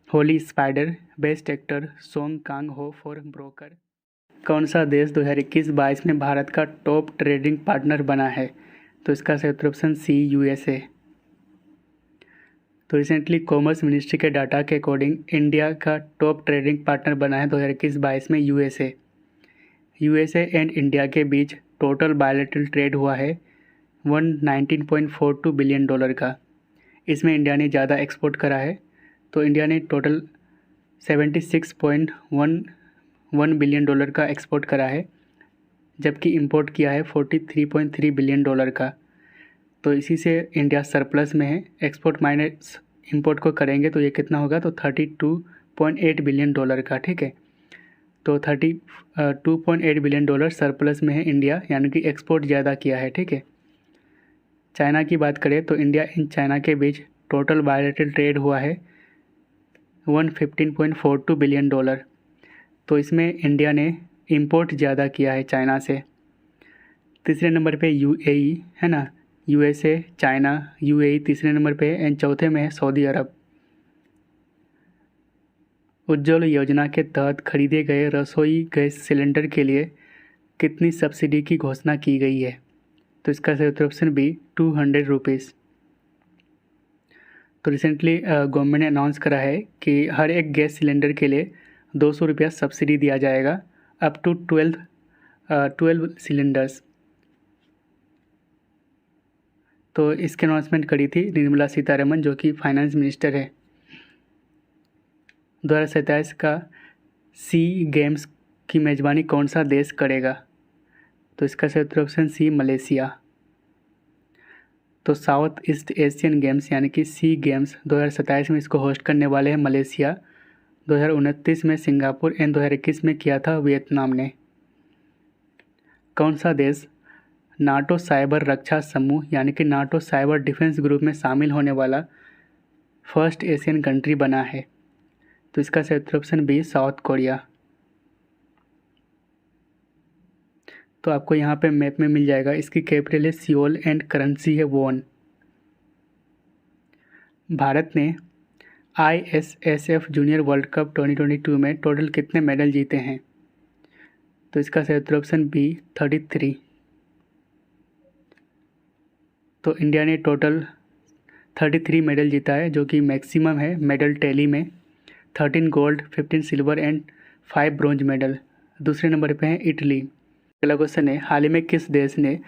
holy spider. Best actor Song Kang Ho for broker. कौन सा देश 2021-22 में भारत का टॉप ट्रेडिंग पार्टनर बना है? तो इसका सही ऑप्शन सी, यूएसए। तो रिसेंटली कॉमर्स मिनिस्ट्री के डाटा के अकॉर्डिंग इंडिया का टॉप ट्रेडिंग पार्टनर बना है 2021-22 में यूएसए। यूएसए एंड इंडिया के बीच टोटल बायलैटरल ट्रेड हुआ है 119.42 बिलियन डॉलर का। इसमें इंडिया ने ज़्यादा एक्सपोर्ट करा है, तो इंडिया ने टोटल 76.11 बिलियन डॉलर का एक्सपोर्ट करा है, जबकि इंपोर्ट किया है 43.3 बिलियन डॉलर का। तो इसी से इंडिया सरप्लस में है। एक्सपोर्ट माइनस इंपोर्ट को करेंगे तो ये कितना होगा? तो 32.8 बिलियन डॉलर का। ठीक है, तो 32.8 बिलियन डॉलर सरप्लस में है इंडिया, यानी कि एक्सपोर्ट ज़्यादा किया है। ठीक है, चाइना की बात करें तो इंडिया एंड चाइना के बीच टोटल बायलैटरल ट्रेड हुआ है 115.42 बिलियन डॉलर। तो इसमें इंडिया ने इंपोर्ट ज़्यादा किया है चाइना से। तीसरे नंबर पे यूएई है ना, यूएसए, चाइना, यूएई तीसरे नंबर पे है। एंड चौथे में है सऊदी अरब। उज्ज्वल योजना के तहत खरीदे गए रसोई गैस सिलेंडर के लिए कितनी सब्सिडी की घोषणा की गई है? तो इसका सही ऑप्शन बी, 200 रुपीज़। तो रिसेंटली गवर्नमेंट ने अनाउंस करा है कि हर एक गैस सिलेंडर के लिए 200 रुपया सब्सिडी दिया जाएगा अप टू 12 सिलेंडर्स। तो इसके अनाउंसमेंट करी थी निर्मला सीतारमन, जो कि फाइनेंस मिनिस्टर है। 2027 का सी गेम्स की मेज़बानी कौन सा देश करेगा? तो इसका सही ऑप्शन सी, मलेशिया। तो साउथ ईस्ट एशियन गेम्स यानी कि सी गेम्स 2027 में इसको होस्ट करने वाले हैं मलेशिया। 2029 में सिंगापुर एंड 2021 में किया था वियतनाम ने। कौन सा देश नाटो साइबर रक्षा समूह यानी कि नाटो साइबर डिफेंस ग्रुप में शामिल होने वाला फर्स्ट एशियन कंट्री बना है? तो इसका सही ऑप्शन बी, साउथ कोरिया। तो आपको यहाँ पे मैप में मिल जाएगा। इसकी कैपिटल है सियोल एंड करेंसी है वॉन। भारत ने ISSF जूनियर वर्ल्ड कप 2022 में टोटल कितने मेडल जीते हैं? तो इसका सही ऑप्शन बी, 33। तो इंडिया ने टोटल 33 मेडल जीता है, जो कि मैक्सिमम है मेडल टैली में। 13 gold, 15 silver and 5 bronze medal. दूसरे नंबर पे है इटली। अगला क्वेश्चन है, हाल ही में किस देश ने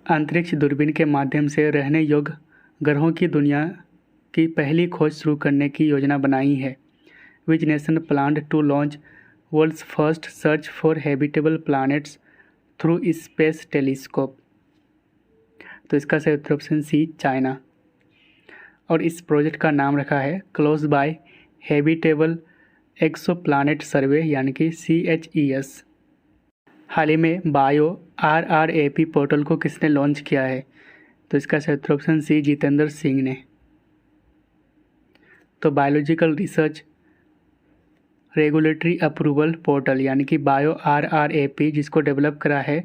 अंतरिक्ष दूरबीन के माध्यम से रहने योग्य ग्रहों की दुनिया की पहली खोज शुरू करने की योजना बनाई है? Which nation planned to launch world's first search for habitable planets through space telescope? तो इसका सही ऑप्शन सी, चाइना। और इस प्रोजेक्ट का नाम रखा है क्लोज बाय हैबिटेबल एक्सोप्लैनेट सर्वे यानी कि CHES। हाल ही में बायो RRAP पोर्टल को किसने लॉन्च किया है? तो इसका सही ऑप्शन सी, जितेंद्र सिंह ने। तो biological research regulatory approval portal यानी कि बायो RRAP जिसको डेवलप करा है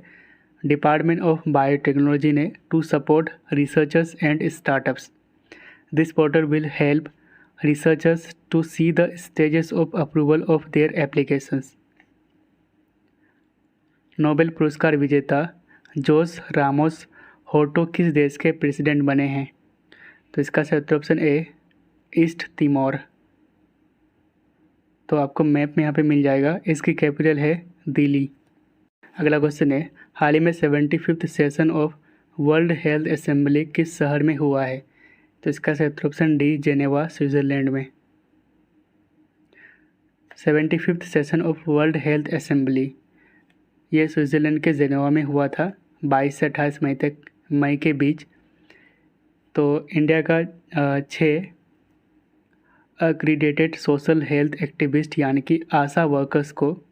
डिपार्टमेंट ऑफ बायोटेक्नोलॉजी ने to support researchers and startups. This portal will help researchers to see the stages of approval of their applications. Nobel पुरस्कार विजेता जोस रामोस होर्टो किस देश के प्रेसिडेंट बने हैं? तो इसका सही उत्तर ऑप्शन ए ईस्ट तिमोर। तो आपको मैप में यहाँ पे मिल जाएगा। इसकी कैपिटल है दिल्ली। अगला क्वेश्चन है, हाल ही में 75th session of world health assembly किस शहर में हुआ है? तो इसका सही उत्तर ऑप्शन डी जेनेवा स्विट्ज़रलैंड में। 75th session of world health assembly ये स्विट्ज़रलैंड के जेनेवा में हुआ था 22 से 28 मई के बीच। तो इंडिया का 6 एक्रीडेटेड सोशल हेल्थ एक्टिविस्ट यानी कि आशा वर्कर्स को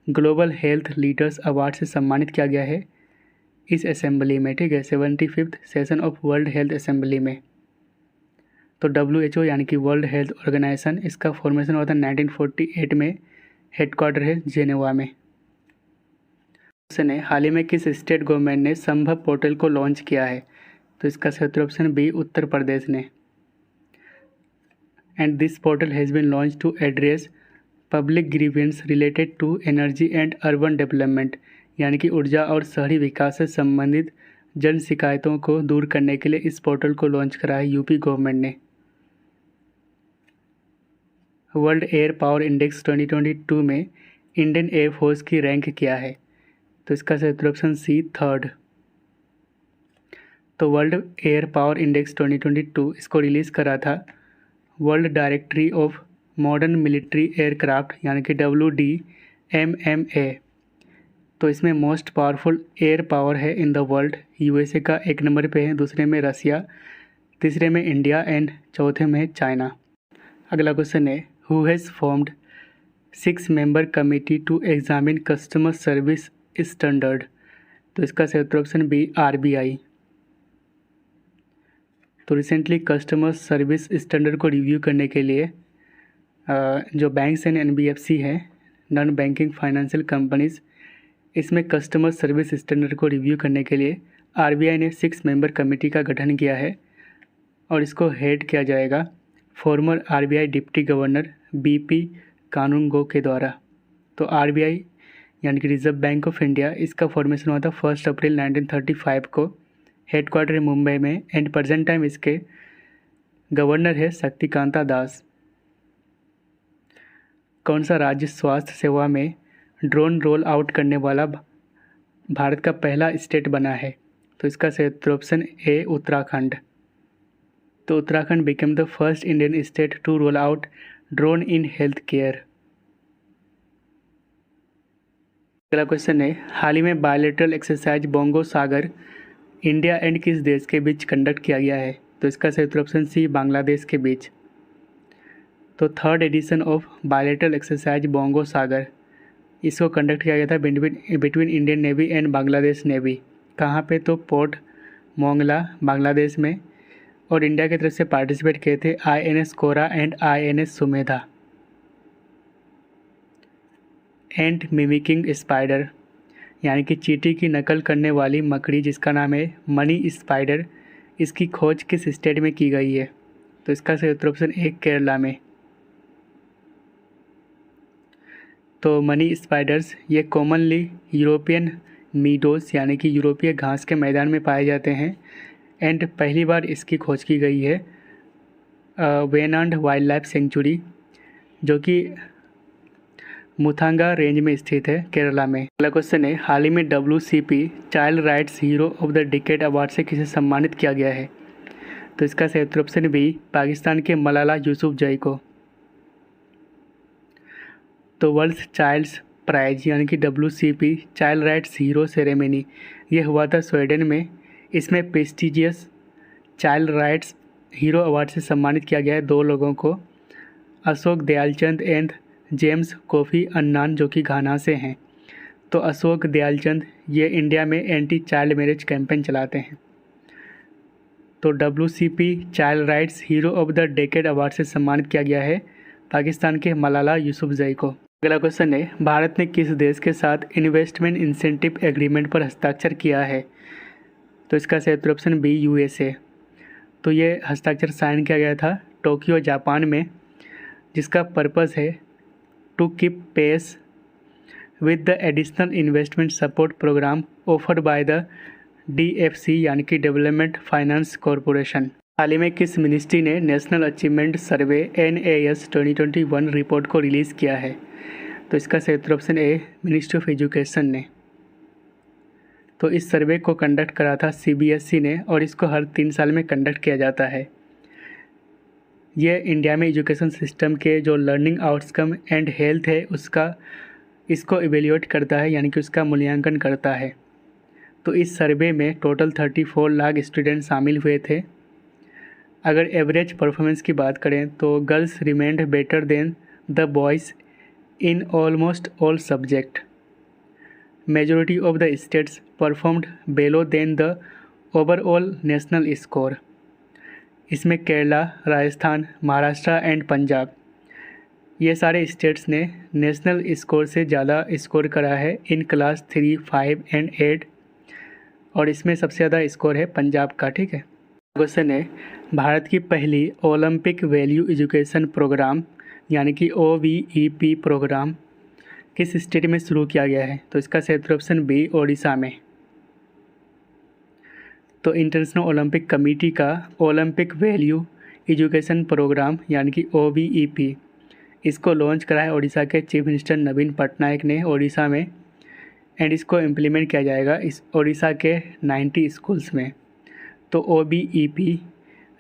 ग्लोबल हेल्थ लीडर्स अवार्ड से सम्मानित किया गया है इस असेंबली में, ठीक है, 75th session of world health assembly में। तो WHO यानी कि वर्ल्ड हेल्थ ऑर्गेनाइजेशन, इसका फॉर्मेशन हुआ था 1948 में, हेडक्वार्टर है जेनेवा में। क्वेश्चन है, हाल ही में किस स्टेट गवर्नमेंट ने संभव पोर्टल को लॉन्च किया है? तो इसका सही उत्तर ऑप्शन बी उत्तर प्रदेश ने। And this portal has been launch to address public grievance related to energy and urban development, यानी कि ऊर्जा और शहरी विकास से संबंधित जन शिकायतों को दूर करने के लिए इस पोर्टल को लॉन्च करा है यूपी गवर्नमेंट ने। वर्ल्ड एयर पावर इंडेक्स 2022 में इंडियन एयरफोर्स की रैंक क्या है? तो इसका सही उत्तर ऑप्शन सी 3rd। तो वर्ल्ड एयर पावर इंडेक्स 2022 इसको रिलीज़ करा था world directory of modern military aircraft यानी कि WDMMA। तो इसमें मोस्ट पावरफुल एयर पावर है इन द वर्ल्ड। USA का 1 नंबर पे है, दूसरे में रसिया, तीसरे में इंडिया एंड चौथे में चाइना। अगला क्वेश्चन है, who has formed 6 member committee to examine customer service standard? तो इसका सही उत्तर ऑप्शन बी RBI। तो रिसेंटली कस्टमर सर्विस स्टैंडर्ड को रिव्यू करने के लिए जो बैंक्स एंड NBFC हैं, नॉन बैंकिंग फाइनेंशियल कंपनीज, इसमें कस्टमर सर्विस स्टैंडर्ड को रिव्यू करने के लिए RBI ने 6 मेंबर कमेटी का गठन किया है और इसको हेड किया जाएगा farmer RBI deputy governor BP कानूनगो के द्वारा। तो RBI यानी कि रिजर्व बैंक ऑफ इंडिया, इसका फॉर्मेशन हुआ था 1 अप्रैल 1935 को, हेडक्वार्टर मुंबई में, एंड प्रेजेंट टाइम इसके गवर्नर है शक्तिकांता दास। कौन सा राज्य स्वास्थ्य सेवा में ड्रोन रोल आउट करने वाला भारत का पहला स्टेट बना है? तो इसका सही उत्तर ऑप्शन ए उत्तराखंड। तो Uttarakhand became the first Indian state to roll out drone in health care. अगला क्वेश्चन है, हाल ही में bilateral exercise Bongo Sagar India and किस देश के बीच कंडक्ट किया गया है? तो इसका सही उत्तर ऑप्शन सी बांग्लादेश के बीच। तो 3rd edition of bilateral exercise Bongo Sagar, इसको कंडक्ट किया गया था between Indian navy and Bangladesh navy. कहाँ पे? तो पोर्ट मोंगला बांग्लादेश में। और इंडिया की तरफ से पार्टिसिपेट किए थे INS Kora and INS Sumedha. Ant mimicking spider यानी कि चींटी की नकल करने वाली मकड़ी जिसका नाम है मनी स्पाइडर, इसकी खोज किस स्टेट में की गई है? तो इसका सही उत्तर ऑप्शन ए केरला में। तो मनी स्पाइडर्स ये कॉमनली यूरोपियन मीडोज यानी कि यूरोपीय घास के मैदान में पाए जाते हैं एंड पहली बार इसकी खोज की गई है वेनांड वाइल्ड लाइफ सेंचुरी जो कि मुथांगा रेंज में स्थित है केरला में। अगला क्वेश्चन है, हाल ही में WCP child rights hero of the decade award से किसे सम्मानित किया गया है? तो इसका सही उत्तर ऑप्शन बी पाकिस्तान के मलाला यूसुफजई को। तो वर्ल्ड चाइल्ड्स प्राइज यानी कि WCP child rights hero ceremony ये हुआ था स्वीडन में। इसमें prestigious child rights hero award से सम्मानित किया गया है 2 लोगों को, Ashok Dayalchand and James Kofi Annan जो कि घाना से हैं। तो अशोक दयालचंद ये इंडिया में एंटी चाइल्ड मैरिज कैंपेन चलाते हैं। तो WCP child rights hero of the decade award से सम्मानित किया गया है पाकिस्तान के मलाला यूसुफजई को। अगला क्वेश्चन है, भारत ने किस देश के साथ इन्वेस्टमेंट इंसेंटिव एग्रीमेंट पर हस्ताक्षर किया है? तो इसका सही उत्तर ऑप्शन बी यूएसए। तो ये हस्ताक्षर साइन किया गया था टोक्यो जापान में, जिसका पर्पस है to keep pace with the additional investment support programme offered by the DFC यानी कि डेवलपमेंट फाइनेंस कॉरपोरेशन। हाल ही में किस मिनिस्ट्री ने national achievement survey NAS 2021 report को रिलीज़ किया है? तो इसका सही उत्तर option A ministry of education ने। तो इस सर्वे को कंडक्ट करा था CBSE ने और इसको हर 3 साल में कंडक्ट किया जाता है। ये इंडिया में एजुकेशन सिस्टम के जो लर्निंग आउटकम एंड हेल्थ है इसको इवेल्यूएट करता है, यानी कि उसका मूल्यांकन करता है। तो इस सर्वे में टोटल 34 लाख स्टूडेंट शामिल हुए थे। अगर एवरेज परफॉर्मेंस की बात करें तो girls remained better than the boys in almost all subject. Majority of the states performed below than the overall national score. इसमें केरला, राजस्थान, महाराष्ट्र एंड पंजाब, ये सारे स्टेट्स ने नेशनल स्कोर से ज़्यादा स्कोर करा है इन क्लास 3, 5 एंड 8, और इसमें सबसे ज़्यादा स्कोर है पंजाब का। ठीक है। क्वेश्चन है, भारत की पहली ओलंपिक वैल्यू एजुकेशन प्रोग्राम यानी कि OVEP प्रोग्राम किस स्टेट में शुरू किया गया है? तो इसका सही उत्तर ऑप्शन बी ओडिशा में। तो इंटरनेशनल ओलंपिक कमेटी का ओलंपिक वैल्यू एजुकेशन प्रोग्राम यानी कि OVEP, इसको लॉन्च करा है ओडिशा के चीफ मिनिस्टर नवीन पटनायक ने ओडिशा में, एंड इसको इम्प्लीमेंट किया जाएगा इस ओडिशा के 90 स्कूल्स में। तो OVEP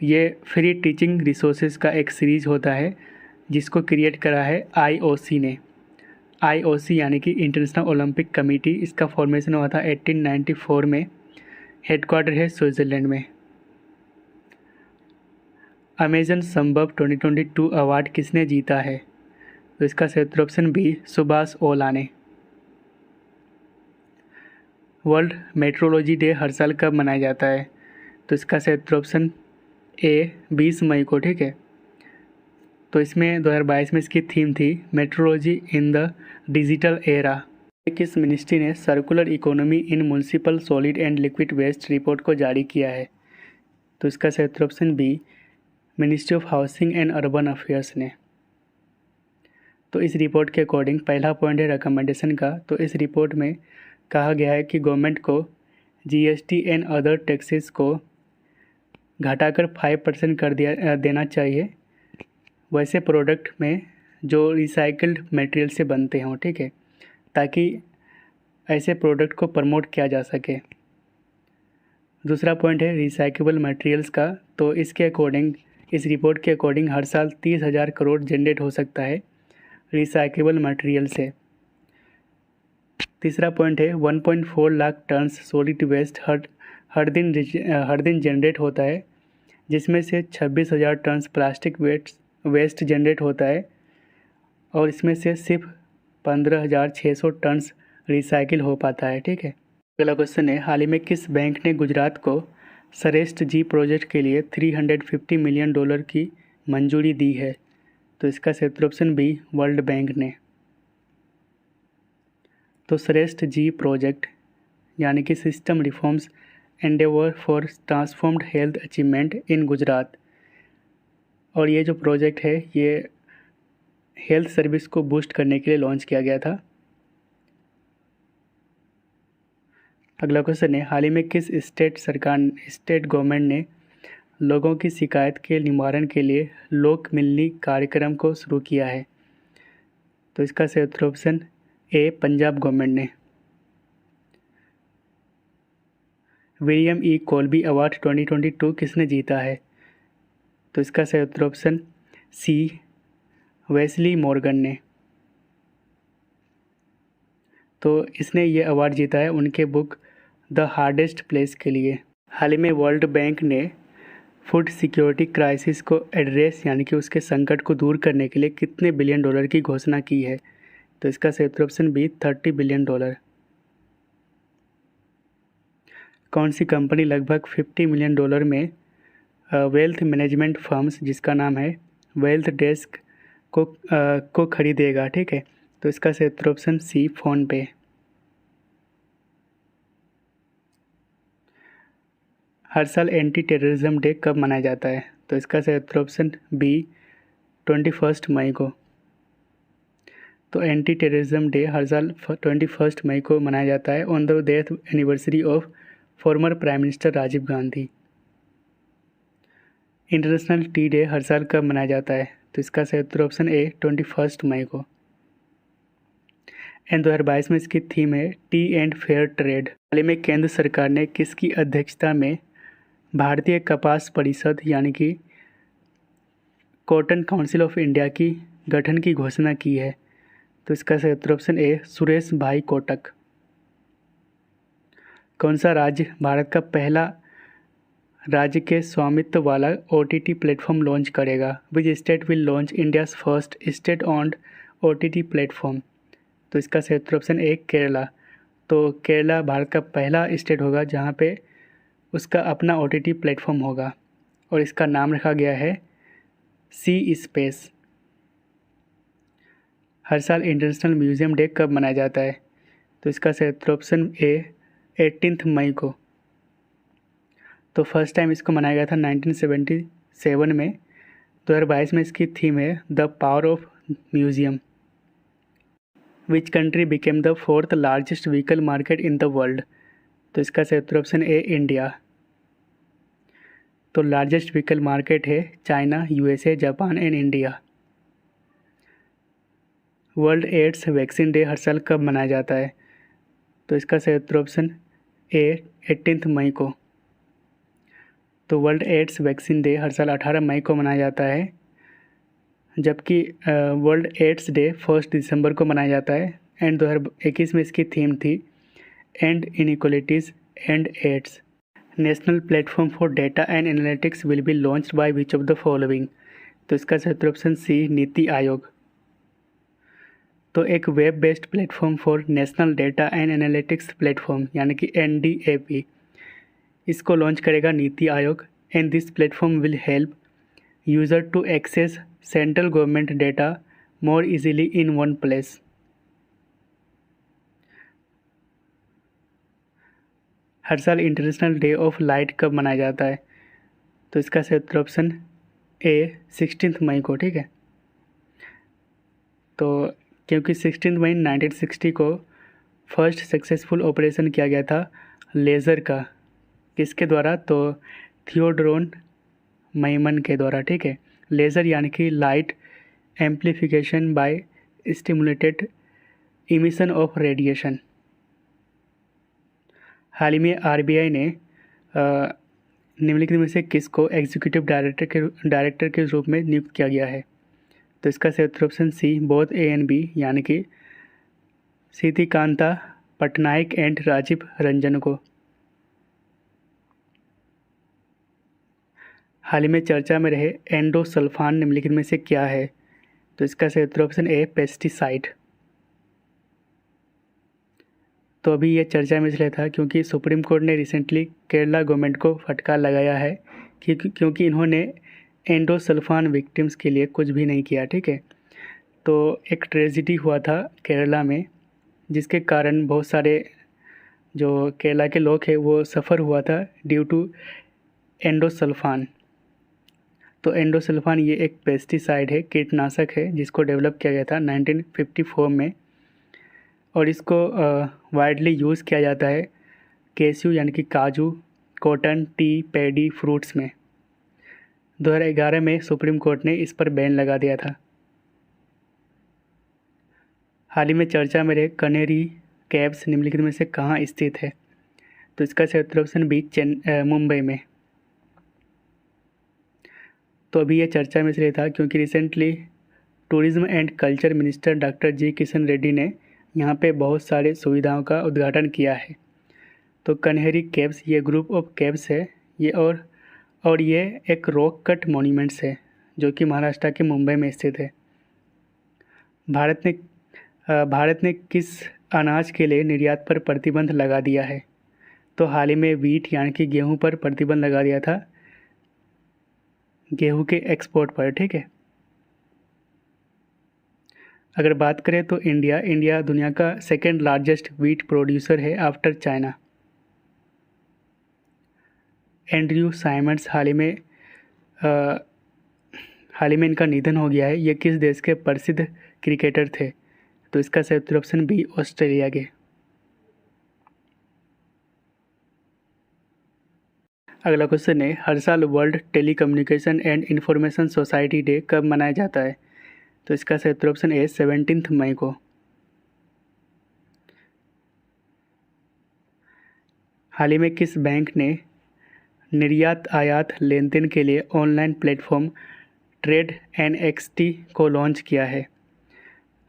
ये फ्री टीचिंग रिसोर्सेज का एक सीरीज़ होता है जिसको क्रिएट करा है IOC ने। IOC यानी कि इंटरनेशनल ओलंपिक कमेटी, इसका फॉर्मेशन हुआ था 1894 में, हेडक्वार्टर है स्विट्ज़रलैंड में। अमेजन संभव 2022 अवार्ड किसने जीता है? तो इसका सही उत्तर ऑप्शन बी सुभाष ओला ने। वर्ल्ड मेट्रोलॉजी डे हर साल कब मनाया जाता है? तो इसका सही उत्तर ऑप्शन ए 20 मई को। ठीक है। तो इसमें 2022 में इसकी थीम थी metrology in the digital era. किस मिनिस्ट्री ने circular economy in municipal solid and liquid waste report को जारी किया है? तो इसका सही उत्तर option B ministry of housing and urban affairs ने। तो इस रिपोर्ट के अकॉर्डिंग पहला पॉइंट है रिकमेंडेशन का। तो इस रिपोर्ट में कहा गया है कि गवर्नमेंट को GST एंड अदर टैक्सेस को घटाकर 5% कर देना चाहिए वैसे प्रोडक्ट में जो रिसाइकल्ड मटेरियल से बनते हों। ठीक है, ताकि ऐसे प्रोडक्ट को प्रमोट किया जा सके। दूसरा पॉइंट है रिसाइकेबल मटेरियल्स का। तो इसके अकॉर्डिंग, इस रिपोर्ट के अकॉर्डिंग हर साल 30,000 करोड़ जनरेट हो सकता है रिसाइकेबल मटेरियल से। तीसरा पॉइंट है 1.4 लाख टन्स सॉलिड वेस्ट हर दिन जनरेट होता है, जिसमें से 26,000 टन्स प्लास्टिक वेस्ट जनरेट होता है, और इसमें से सिर्फ 15,600 टन्स रिसाइकिल हो पाता है। ठीक है। अगला क्वेश्चन है, हाल ही में किस बैंक ने गुजरात को श्रेष्ठ जी प्रोजेक्ट के लिए $350 मिलियन की मंजूरी दी है? तो इसका सही उत्तर ऑप्शन बी वर्ल्ड बैंक ने। तो श्रेष्ठ जी प्रोजेक्ट यानी कि system reforms Endeavour for transformed health achievement in Gujarat, और ये जो प्रोजेक्ट है ये हेल्थ सर्विस को बूस्ट करने के लिए लॉन्च किया गया था। अगला क्वेश्चन है, हाल ही में किस स्टेट गवर्नमेंट ने लोगों की शिकायत के निवारण के लिए लोक मिलनी कार्यक्रम को शुरू किया है? तो इसका सही उत्तर ऑप्शन ए पंजाब गवर्नमेंट ने। William E. कॉल्बी अवार्ड 2022 किसने जीता है? तो इसका सही उत्तर ऑप्शन सी वेस्ली मॉर्गन ने। तो इसने ये अवार्ड जीता है उनके बुक द हार्डेस्ट प्लेस के लिए। हाल ही में वर्ल्ड बैंक ने फूड सिक्योरिटी क्राइसिस को एड्रेस यानी कि उसके संकट को दूर करने के लिए कितने बिलियन डॉलर की घोषणा की है? तो इसका सही उत्तर ऑप्शन बी $30 बिलियन। कौन सी कंपनी लगभग $50 मिलियन में वेल्थ मैनेजमेंट फर्म्स जिसका नाम है वेल्थ डेस्क को खरीदेगा? ठीक है। तो इसका सही उत्तर ऑप्शन सी फ़ोन पे। हर साल एंटी टेररिज्म डे कब मनाया जाता है? तो इसका सही उत्तर ऑप्शन बी 21 मई को। तो एंटी टेररिज्म डे हर साल 21 मई को मनाया जाता है on the death anniversary of former prime minister Rajiv Gandhi. International tea day हर साल कब मनाया जाता है? तो इसका सही उत्तर ऑप्शन ए 21 मई को। एंड 2022 में इसकी थीम है टी एंड फेयर ट्रेड। हाल ही में केंद्र सरकार ने किसकी अध्यक्षता में भारतीय कपास परिषद यानी कि कॉटन काउंसिल ऑफ इंडिया की गठन की घोषणा की है? तो इसका सही उत्तर ऑप्शन ए सुरेश भाई कोटक। कौन सा राज्य भारत का पहला राज्य के स्वामित्व वाला OTT प्लेटफॉर्म लॉन्च करेगा? Which state will launch India's first state owned OTT platform? तो इसका सही उत्तर ऑप्शन ए केरला। तो केरला भारत का पहला स्टेट होगा जहाँ पे उसका अपना OTT प्लेटफॉर्म होगा और इसका नाम रखा गया है सी स्पेस। हर साल इंटरनेशनल म्यूज़ियम डे कब मनाया जाता है? तो इसका सही उत्तर ऑप्शन ए 18 मई को। तो फर्स्ट टाइम इसको मनाया गया था 1977 में। 2022 में इसकी थीम है the power of museum. Which country became the 4th largest vehicle market in the world? तो इसका सही उत्तर ऑप्शन ए इंडिया। तो लार्जेस्ट व्हीकल मार्केट है China, USA, Japan and India. World AIDS vaccine day हर साल कब मनाया जाता है? तो इसका सही उत्तर ऑप्शन ए 18 मई को। तो वर्ल्ड एड्स वैक्सीन डे हर साल 18 मई को मनाया जाता है, जबकि वर्ल्ड एड्स डे 1 दिसंबर को मनाया जाता है। एंड 2021 में इसकी थीम थी end inequalities end AIDS. National platform for data and analytics will be launched by which of the following? तो इसका सही उत्तर ऑप्शन सी नीति आयोग। तो एक web based platform for national data and analytics platform यानी कि NDAP, इसको लॉन्च करेगा NITI Aayog. And this platform will help user to access central government data more easily in one place. हर साल इंटरनेशनल डे ऑफ लाइट कब मनाया जाता है? तो इसका सही उत्तर ऑप्शन ए 16 मई को। ठीक है, तो क्योंकि 16 मई 1960 को फर्स्ट सक्सेसफुल ऑपरेशन किया गया था लेज़र का, किसके द्वारा? तो थियोडोर मैमन के द्वारा। ठीक है, लेज़र यानी कि light amplification by stimulated emission of radiation. हाल ही में RBI ने निम्नलिखित में से किसको एग्जीक्यूटिव डायरेक्टर के रूप में नियुक्त किया गया है? तो इसका सही उत्तर option C both A and B यानी कि सिद्धिकांता पटनायक एंड राजीव रंजन को। हाल ही में चर्चा में रहे एंडोसल्फान निम्नलिखित में से क्या है? तो इसका सही उत्तर ऑप्शन ए पेस्टिसाइड। तो अभी ये चर्चा में इसलिए था क्योंकि सुप्रीम कोर्ट ने रिसेंटली केरला गवर्नमेंट को फटकार लगाया है क्योंकि इन्होंने एंडोसल्फान विक्टिम्स के लिए कुछ भी नहीं किया। ठीक है, तो एक ट्रेजिडी हुआ था केरला में जिसके कारण बहुत सारे जो केरला के लोग हैं वो सफ़र हुआ था ड्यू टू एंडोसल्फान। तो एंडोसल्फान ये एक पेस्टिसाइड है, कीटनाशक है, जिसको डेवलप किया गया था 1954 में और इसको वाइडली यूज़ किया जाता है कैश्यू यानी कि काजू, कॉटन, टी, पैडी, फ्रूट्स में। 2011 में सुप्रीम कोर्ट ने इस पर बैन लगा दिया था। हाल ही में चर्चा में रहे कनेरी कैब्स निम्नलिखित में से कहाँ स्थित है? तो इसका सही उत्तर ऑप्शन बी मुंबई में। तो अभी ये चर्चा में इसलिए था क्योंकि recently tourism and culture minister doctor G Kishan Reddy ने यहाँ पे बहुत सारे सुविधाओं का उद्घाटन किया है। तो कन्हेरी केव्स ये ग्रुप ऑफ केव्स है ये और ये एक रॉक कट मॉन्यूमेंट्स है जो कि महाराष्ट्र के मुंबई में स्थित है। भारत ने किस अनाज के लिए निर्यात पर प्रतिबंध लगा दिया है? तो हाल ही में वीट यानी कि गेहूं पर प्रतिबंध लगा दिया था, गेहूं के एक्सपोर्ट पर। ठीक है, अगर बात करें तो इंडिया दुनिया का सेकेंड लार्जेस्ट व्हीट प्रोड्यूसर है आफ्टर चाइना। एंड्रयू साइमंड्स हाल ही में इनका निधन हो गया है। ये किस देश के प्रसिद्ध क्रिकेटर थे? तो इसका सही उत्तर ऑप्शन बी, ऑस्ट्रेलिया के। अगला क्वेश्चन है, हर साल world telecommunication and information society day कब मनाया जाता है? तो इसका सही उत्तर ऑप्शन ए, 17 मई को। हाल ही में किस बैंक ने निर्यात आयात लेन देन के लिए ऑनलाइन प्लेटफॉर्म ट्रेड NXT को लॉन्च किया है?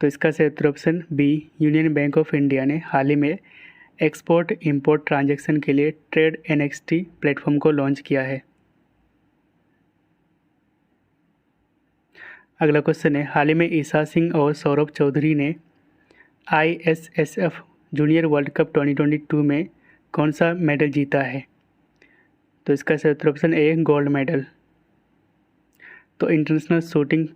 तो इसका सही उत्तर option B, Union Bank of India ने हाल ही में एक्सपोर्ट इंपोर्ट ट्रांजैक्शन के लिए ट्रेड NXT प्लेटफॉर्म को लॉन्च किया है। अगला क्वेश्चन है, हाल ही में ईशा सिंह और सौरभ चौधरी ने ISSF जूनियर वर्ल्ड कप 2022 में कौन सा मेडल जीता है? तो इसका सही उत्तर ऑप्शन ए, गोल्ड मेडल। तो इंटरनेशनल शूटिंग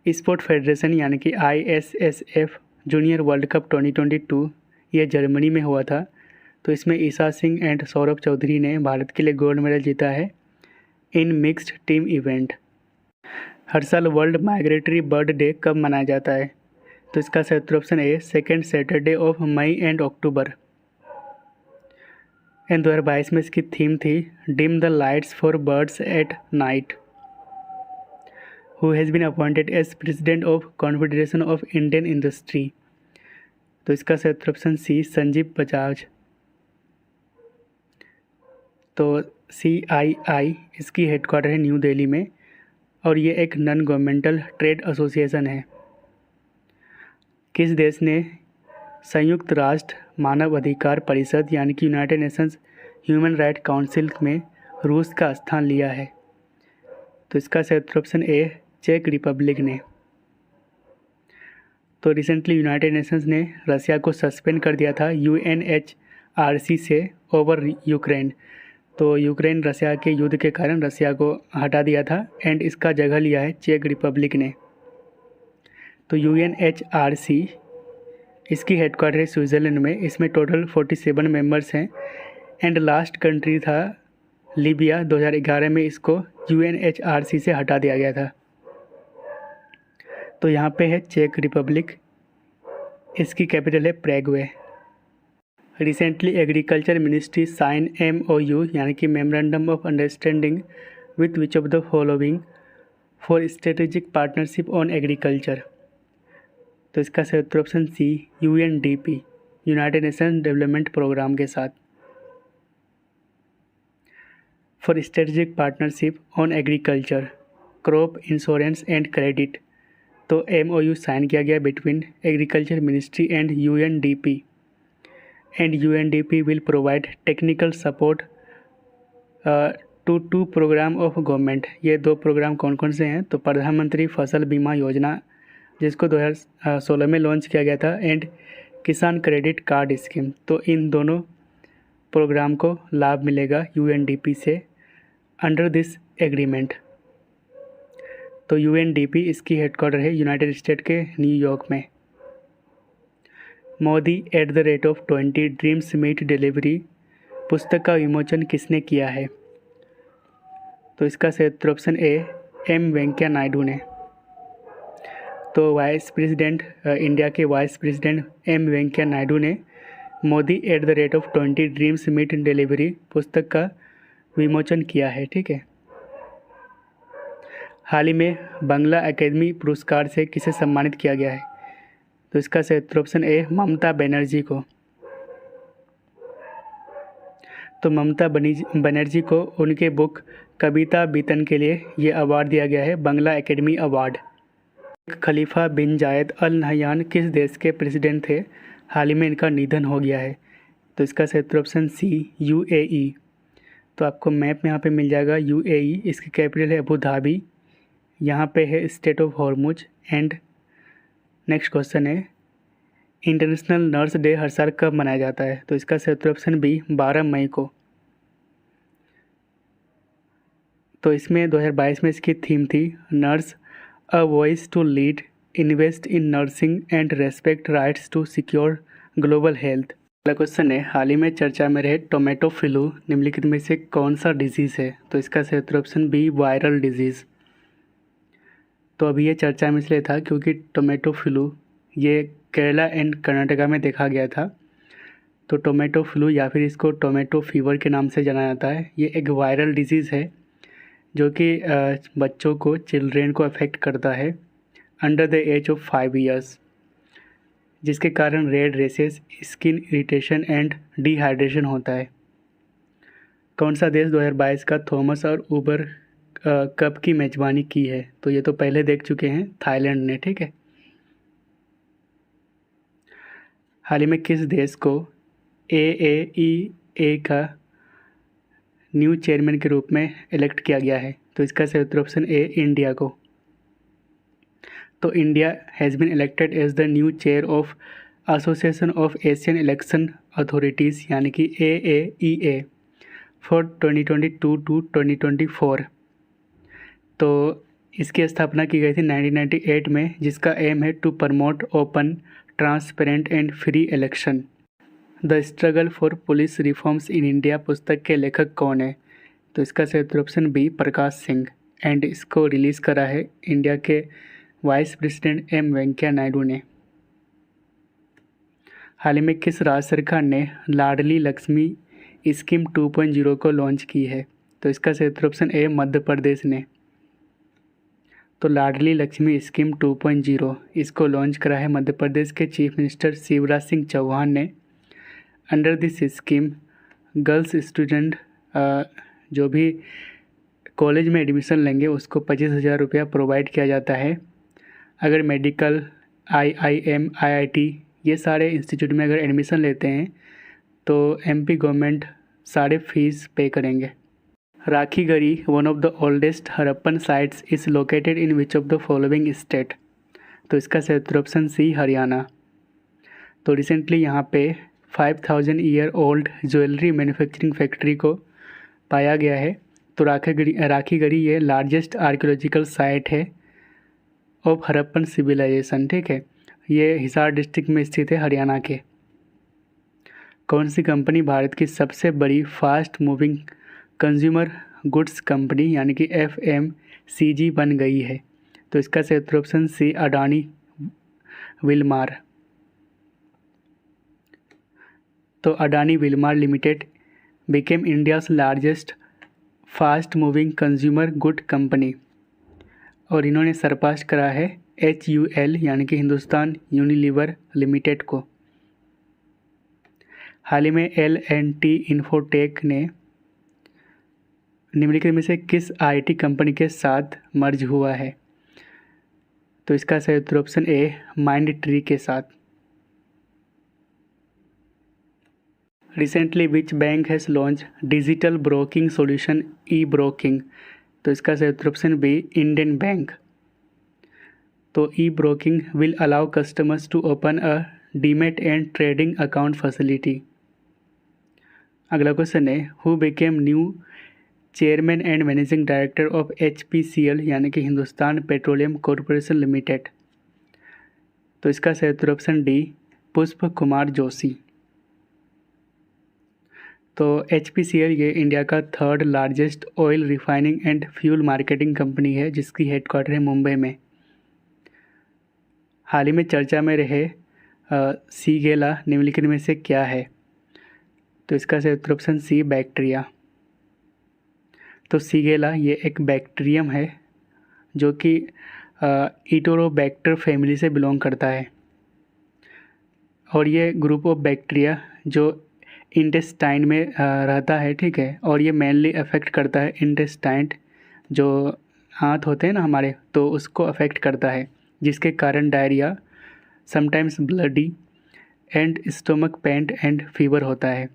स्पोर्ट फेडरेशन यानी कि ISSF जूनियर वर्ल्ड कप 2022 ये जर्मनी में हुआ था। तो इसमें ईशा सिंह एंड सौरभ चौधरी ने भारत के लिए गोल्ड मेडल जीता है इन मिक्स्ड टीम इवेंट। हर साल वर्ल्ड माइग्रेटरी बर्ड डे कब मनाया जाता है? तो इसका सही उत्तर option A, second Saturday of May and October. 2022 में इसकी थीम थी dim the lights for birds at night. Who has been appointed as president of Confederation of Indian Industry? तो इसका सही उत्तर ऑप्शन सी, संजीव बजाज। तो CII इसकी हेडक्वार्टर है न्यू दिल्ली में और ये एक नॉन गवर्नमेंटल ट्रेड एसोसिएशन है। किस देश ने संयुक्त राष्ट्र मानव अधिकार परिषद यानी कि United Nations human right council में रूस का स्थान लिया है? तो इसका सही उत्तर ऑप्शन ए, चेक रिपब्लिक ने। तो रिसेंटली यूनाइटेड नेशंस ने रसिया को सस्पेंड कर दिया था UNHRC से ओवर यूक्रेन। तो यूक्रेन रसिया के युद्ध के कारण रसिया को हटा दिया था एंड इसका जगह लिया है चेक रिपब्लिक ने। तो UNHRC इसकी हेडक्वार्टर है स्विट्ज़रलैंड में। इसमें टोटल 47 मेंबर्स हैं एंड लास्ट कंट्री था लीबिया। 2011 में इसको UNHRC से हटा दिया गया था। तो यहाँ पे है चेक रिपब्लिक, इसकी कैपिटल है Prague. Recently agriculture ministry sign MOU यानी कि memorandum of understanding with which of the following for strategic partnership on agriculture? तो इसका सही उत्तर option C, UNDP United Nation development programme के साथ। For strategic partnership on agriculture, crop insurance and credit. तो MOU साइन किया गया between agriculture ministry and UNDP and UNDP will provide technical support to programme of government. ये 2 प्रोग्राम कौन कौन से हैं? तो प्रधानमंत्री फसल बीमा योजना जिसको 2016 में लॉन्च किया गया था एंड किसान क्रेडिट कार्ड स्कीम। तो इन दोनों प्रोग्राम को लाभ मिलेगा UNDP से अंडर दिस एग्रीमेंट। तो UNDP इसकी हेडक्वार्टर है यूनाइटेड स्टेट के न्यूयॉर्क में। मोदी @20 ड्रीम्स मीट डिलीवरी पुस्तक का विमोचन किसने किया है? तो इसका सही उत्तर option A, M Venkaiah Naidu ने। तो इंडिया के vice president M Venkaiah Naidu ने मोदी @20 ड्रीम्स मीट डिलीवरी पुस्तक का विमोचन किया है। ठीक है। हाल ही में बांग्ला अकेदमी पुरस्कार से किसे सम्मानित किया गया है? तो इसका सही उत्तर ऑप्शन ए, ममता बनर्जी को। तो ममता बनर्जी को उनके बुक कविता बीतन के लिए ये अवार्ड दिया गया है, बांग्ला एकेडमी अवार्ड। खलीफा बिन जायद अल नहयान किस देश के प्रेसिडेंट थे? हाल ही में इनका निधन हो गया है। तो इसका सही उत्तर ऑप्शन सी, UAE। तो आपको मैप में यहाँ पे मिल जाएगा UAE, इसकी कैपिटल है अबू धाबी। यहाँ पे है state of Hormuz. And next question है, इंटरनेशनल नर्स डे हर साल कब मनाया जाता है? तो इसका सही उत्तर ऑप्शन बी, 12 मई को। तो इसमें 2022 में इसकी थीम थी nurses a voice to lead invest in nursing and respect rights to secure global health. अगला क्वेश्चन है, हाल ही में चर्चा में रहे टोमेटो फ्लू निम्नलिखित में से कौन सा डिजीज़ है? तो इसका सही उत्तर ऑप्शन बी वायरल डिजीज़। तो अभी ये चर्चा में इसलिए था क्योंकि टोमेटो फ्लू ये केरला एंड कर्नाटका में देखा गया था। तो टोमेटो फ्लू या फिर इसको टोमेटो फीवर के नाम से जाना जाता है। ये एक वायरल डिजीज़ है जो कि बच्चों को, चिल्ड्रेन को अफेक्ट करता है under the age of 5 years, जिसके कारण red rashes, skin irritation and dehydration होता है। कौन सा देश 2022 का थॉमस और उबर कप की मेज़बानी की है? तो ये तो पहले देख चुके हैं, थाईलैंड ने। ठीक है। हाल ही में किस देश को AAEA का न्यू चेयरमैन के रूप में इलेक्ट किया गया है? तो इसका सही उत्तर ऑप्शन ए इंडिया को। तो India has been elected as the new chair of association of Asian election authorities यानी कि AAEA फॉर 2022 टू 2024। तो इसकी स्थापना की गई थी 1998 में, जिसका एम है to promote open, transparent and free election. The struggle for police reforms in India पुस्तक के लेखक कौन है? तो इसका सही उत्तर option B Prakash Singh. And इसको रिलीज़ करा है इंडिया के vice president M Venkaiah Naidu ने। हाल ही में किस राज्य सरकार ने लाडली लक्ष्मी स्कीम 2.0 को लॉन्च की है? तो इसका सही उत्तर ऑप्शन ए मध्य प्रदेश ने। तो लाडली लक्ष्मी स्कीम 2.0 इसको लॉन्च करा है मध्य प्रदेश के चीफ मिनिस्टर शिवराज सिंह चौहान ने। Under this scheme girls student जो भी कॉलेज में एडमिशन लेंगे उसको 25,000 रुपया प्रोवाइड किया जाता है। अगर मेडिकल, IIM, IIT ये सारे इंस्टीट्यूट में अगर एडमिशन लेते हैं तो MP गवर्नमेंट सारे फीस पे करेंगे। Rakhigarhi, one of the oldest Harappan sites, is located in which of the following state? तो इसका सही उत्तर ऑप्शन सी हरियाणा। तो रिसेंटली यहाँ पे 5000 year old jewellery manufacturing factory को पाया गया है। तो राखीगढ़ी ये लार्जेस्ट आर्कियोलॉजिकल साइट है ऑफ हड़प्पन सिविलाइजेशन। ठीक है। ये हिसार डिस्ट्रिक्ट में स्थित है, हरियाणा के। कौन सी कंपनी भारत की सबसे बड़ी fast moving consumer goods company यानी कि FMCG बन गई है? तो इसका सही उत्तर ऑप्शन सी अडानी विलमार। तो Adani Wilmar limited became India's largest fast moving consumer good company और इन्होंने सरपास करा है HUL यानी कि हिंदुस्तान यूनिलीवर लिमिटेड को। हाल ही में L&T इन्फोटेक ने निम्नलिखित में से किस IT कंपनी के साथ मर्ज हुआ है? तो इसका सही उत्तर ऑप्शन ए माइंडट्री के साथ। Recently which bank has launch digital broking solution e-broking? तो इसका सही उत्तर ऑप्शन बी इंडियन बैंक। तो e-broking will allow customers to open a demat and trading account facility. अगला क्वेश्चन है, who became new chairman and managing director of HPCL यानी कि हिंदुस्तान पेट्रोलियम कॉरपोरेशन लिमिटेड? तो इसका सही उत्तर ऑप्शन डी पुष्प कुमार जोशी। तो HPCL ये इंडिया का 3rd largest oil refining and fuel marketing company है जिसकी हेडक्वार्टर है मुंबई में। हाल ही में चर्चा में रहे सीगेला निम्नलिखित में से क्या है? तो इसका सही उत्तर ऑप्शन सी बैक्टीरिया। तो सीगेला ये एक बैक्टीरियम है जो कि ईटोरोबैक्टर फैमिली से बिलोंग करता है और ये ग्रुप ऑफ बैक्टीरिया जो इंटेस्टाइन में रहता है। ठीक है। और ये मेनली अफेक्ट करता है इंटेस्टाइन, जो हाथ होते हैं ना हमारे, तो उसको अफेक्ट करता है, जिसके कारण diarrhoea, sometimes bloody and stomach pain and fever होता है।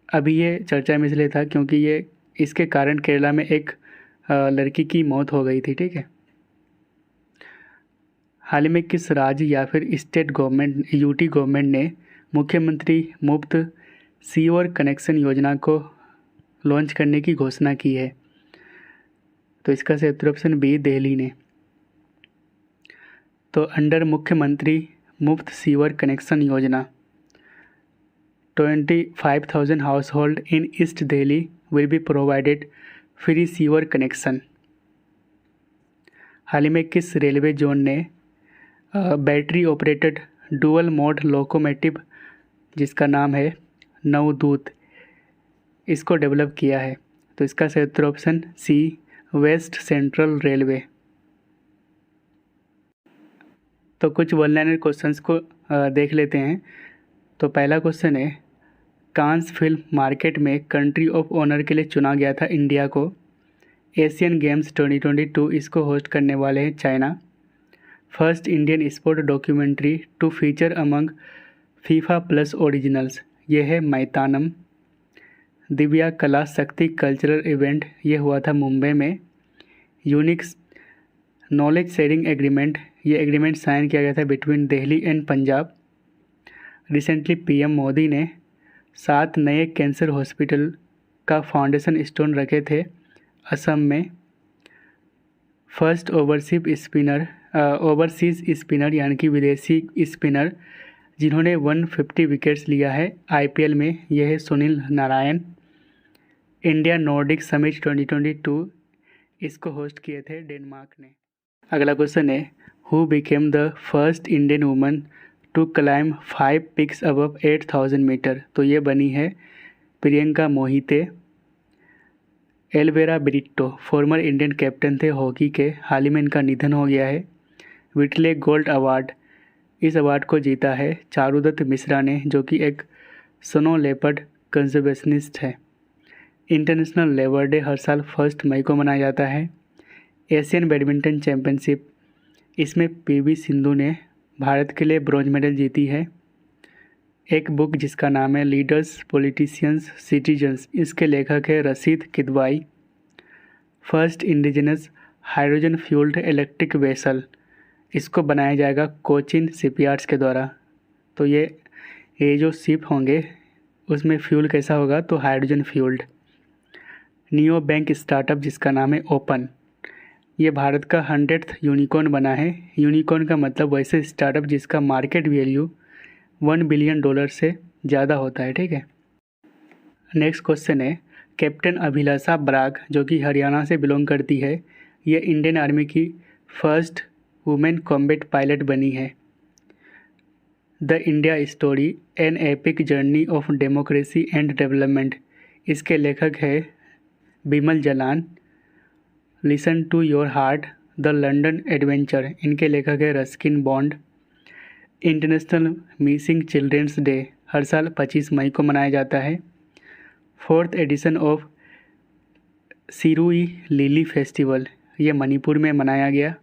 अभी ये चर्चा में इसलिए था क्योंकि ये इसके कारण केरला में एक लड़की की मौत हो गई थी। ठीक है। हाल ही में किस राज्य या फिर स्टेट गवर्नमेंट UT गवर्नमेंट ने मुख्यमंत्री मुफ्त सीवर कनेक्शन योजना को लॉन्च करने की घोषणा की है? तो इसका सही उत्तर ऑप्शन बी दिल्ली ने। तो अंडर मुख्यमंत्री मुफ्त सीवर कनेक्शन योजना 25,000 household in east Delhi will be provided free sewer connection. हाल ही में किस रेलवे जोन ने battery operated dual mode locomotive जिसका नाम है नवदूत इसको डेवलप किया है? तो इसका सही उत्तर option C West Central Railway. तो कुछ वन लाइनर क्वेश्चंस को देख लेते हैं। तो पहला क्वेश्चन है, कांस फिल्म मार्केट में कंट्री ऑफ ऑनर के लिए चुना गया था इंडिया को। एशियन गेम्स 2022 इसको होस्ट करने वाले हैं China. First Indian sport documentary to feature among FIFA plus originals ये है मैतानम। दिव्या कला शक्ति कल्चरल इवेंट ये हुआ था मुंबई में। यूनिक नॉलेज शेयरिंग एग्रीमेंट ये एग्रीमेंट साइन किया गया था between Delhi and Punjab. Recently PM Modi ने 7 नए कैंसर हॉस्पिटल का फाउंडेशन स्टोन रखे थे असम में। फर्स्ट ओवरसीज स्पिनर यानी कि विदेशी स्पिनर जिन्होंने 150 विकेट्स लिया है आईपीएल में यह है Sunil Narayan. India Nordic summit 2022 इसको होस्ट किए थे डेनमार्क ने। अगला क्वेश्चन है, who became the first Indian woman to climb 5 peaks above 8,000 metre? तो ये बनी है Priyanka Mohite. Elvera Britto former Indian captain थे हॉकी के, हाल ही में इनका निधन हो गया है। विटले गोल्ड अवार्ड इस अवार्ड को जीता है चारुदत्त मिश्रा ने जो कि एक स्नो लेपर्ड कंजर्वेशनिस्ट है। इंटरनेशनल लेबर डे हर साल 1 मई को मनाया जाता है। एशियन बैडमिंटन चैम्पियनशिप इसमें पीवी सिंधु ने भारत के लिए ब्रॉन्ज मेडल जीती है। एक बुक जिसका नाम है लीडर्स पॉलिटिशियंस सिटीजन्स इसके लेखक है Rashid Kidwai. First indigenous hydrogen fuelled electric vessel इसको बनाया जाएगा कोचिन शिपयार्ड्स के द्वारा। तो ये जो शिप होंगे उसमें फ्यूल कैसा होगा? तो hydrogen fuelled. Neo bank startup जिसका नाम है ओपन ये भारत का 100th यूनिकॉर्न बना है। यूनिकॉर्न का मतलब वैसे स्टार्टअप जिसका मार्केट वैल्यू $1 बिलियन से ज़्यादा होता है। ठीक है, नेक्स्ट क्वेश्चन है, कैप्टन अभिलाषा बराग जो कि हरियाणा से बिलोंग करती है ये इंडियन आर्मी की फर्स्ट वुमेन कॉम्बैट पायलट बनी है। The India story an epic journey of democracy and development इसके लेखक है Bimal Jalan. Listen to your heart the London adventure इनके लेखक है Ruskin Bond. International missing children's day हर साल 25 मई को मनाया जाता है। 4th edition of Shirui lily festival ये मणिपुर में मनाया गया।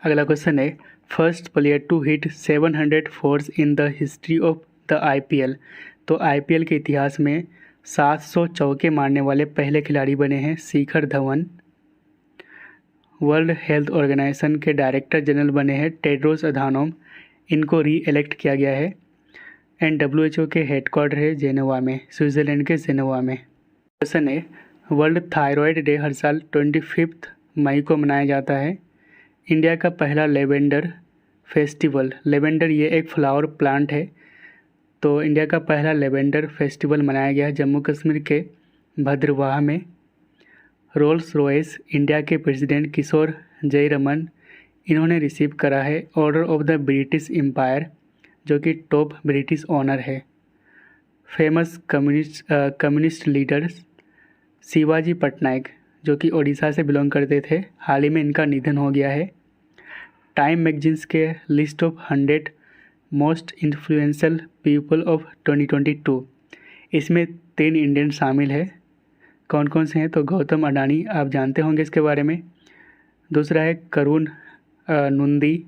अगला क्वेश्चन है, first player to hit 700 fours in the history of the IPL. तो आईपीएल के इतिहास में 700 चौके मारने वाले पहले खिलाड़ी बने हैं Shikhar Dhawan. World health organisation के डायरेक्टर जनरल बने हैं टेड्रोस अधानोम इनको री इलेक्ट किया गया है। एंड WHO के हेडक्वार्टर है जेनेवा में, स्विट्ज़रलैंड के जेनेवा में। क्वेश्चन है, वर्ल्ड थायराइड डे हर साल 25 मई को मनाया जाता है। इंडिया का पहला लेवेंडर फेस्टिवल, लेवेंडर ये एक फ्लावर प्लांट है, तो इंडिया का पहला लेवेंडर फेस्टिवल मनाया गया जम्मू कश्मीर के भद्रवाह में। रोल्स रॉयस इंडिया के प्रेसिडेंट किशोर जयरमन इन्होंने रिसीव करा है order of the British Empire जो कि टॉप ब्रिटिश ऑनर है। Famous communist leaders Shivaji Patnaik जो कि ओडिशा से बिलोंग करते थे, हाल ही में इनका निधन हो गया है। टाइम मैगजीन्स के list of 100 most influential people of 2022 इसमें 3 इंडियन शामिल है। कौन कौन से हैं? तो गौतम अडानी आप जानते होंगे इसके बारे में। दूसरा है करुण नंदी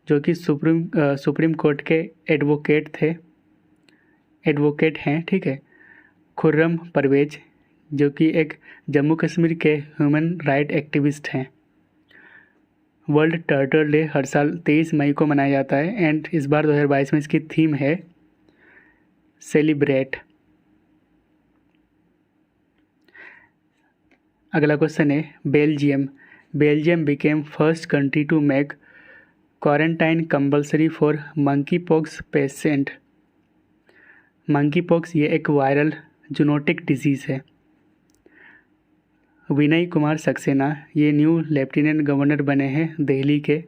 जो कि सुप्रीम कोर्ट के एडवोकेट हैं। ठीक है, खुर्रम परवेज जो कि एक जम्मू कश्मीर के ह्यूमन राइट एक्टिविस्ट हैं। वर्ल्ड टर्टल डे हर साल 23 मई को मनाया जाता है एंड इस बार 2022 में इसकी थीम है सेलिब्रेट। अगला क्वेश्चन है, Belgium became first country to make quarantine compulsory for monkeypox patient. Monkeypox ये एक वायरल जूनोटिक डिजीज़ है। विनय कुमार सक्सेना ये न्यू लेफ्टिनेंट गवर्नर बने हैं दिल्ली के।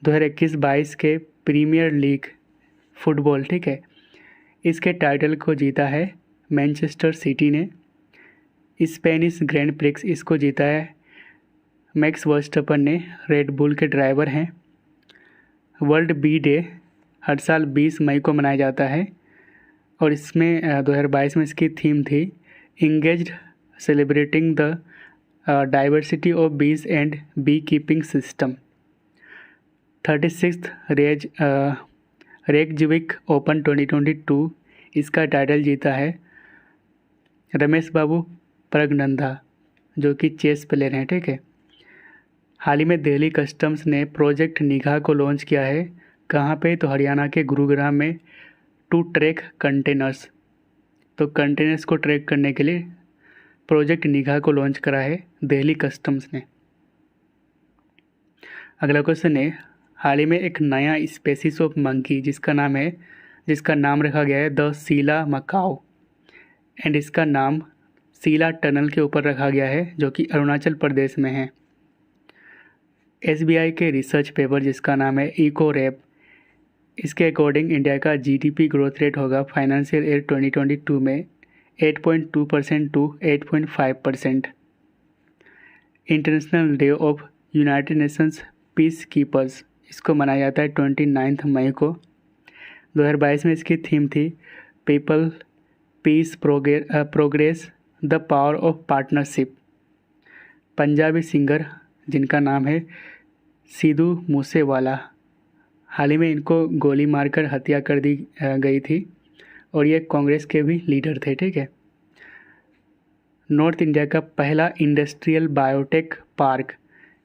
2021-22 के प्रीमियर लीग फुटबॉल, ठीक है, इसके टाइटल को जीता है मैनचेस्टर सिटी ने। स्पेनिश ग्रैंड प्रिक्स इसको जीता है मैक्स वर्स्टैपन ने, रेड बुल के ड्राइवर हैं। वर्ल्ड बी डे हर साल 20 मई को मनाया जाता है और इसमें 2022 में इसकी थीम थी engaged celebrating the diversity of bees and beekeeping system. 36th Reykjavik open 2022 इसका टाइटल जीता है रमेश बाबू प्रगनंदा, जो कि चेस प्लेयर हैं, ठीक है। हाल ही में दिल्ली कस्टम्स ने प्रोजेक्ट निगाह को लॉन्च किया है। कहाँ पे? तो हरियाणा के गुरुग्राम में टू ट्रैक कंटेनर्स। तो कंटेनर्स को ट्रैक करने के लिए प्रोजेक्ट निगाह को लॉन्च करा है दिल्ली कस्टम्स ने। अगला क्वेश्चन है, हाल ही में एक नया स्पेसीज ऑफ मंकी जिसका नाम रखा गया है द सीला मकाओ एंड इसका नाम सीला टनल के ऊपर रखा गया है जो कि अरुणाचल प्रदेश में है। SBI के रिसर्च पेपर जिसका नाम है इको रैप, इसके अकॉर्डिंग इंडिया का GDP ग्रोथ रेट होगा फाइनेंशियल ईयर 2022 में 8.2% to 8.5%। International day of United Nations peacekeepers इसको मनाया जाता है 29 मई को। 2022 में इसकी थीम थी people peace progress the power of partnership. Punjabi singer जिनका नाम है सिद्धू मूसेवाला, हाल ही में इनको गोली मारकर हत्या कर दी गई थी और ये कांग्रेस के भी लीडर थे, ठीक है। नॉर्थ इंडिया का पहला इंडस्ट्रियल बायोटेक पार्क,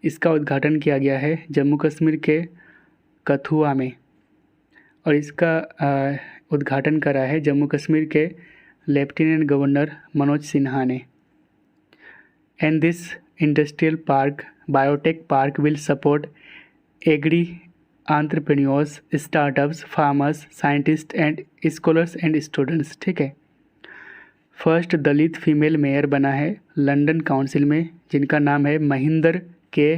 इसका उद्घाटन किया गया है जम्मू कश्मीर के कथुआ में और इसका उद्घाटन करा है जम्मू कश्मीर के लेफ्टिनेंट गवर्नर मनोज सिन्हा ने। And this industrial park biotech park will support agri entrepreneurs, startups, farmers, scientist and scholars and students, ठीक है। फर्स्ट दलित फीमेल मेयर बना है लंदन काउंसिल में जिनका नाम है Mahinder K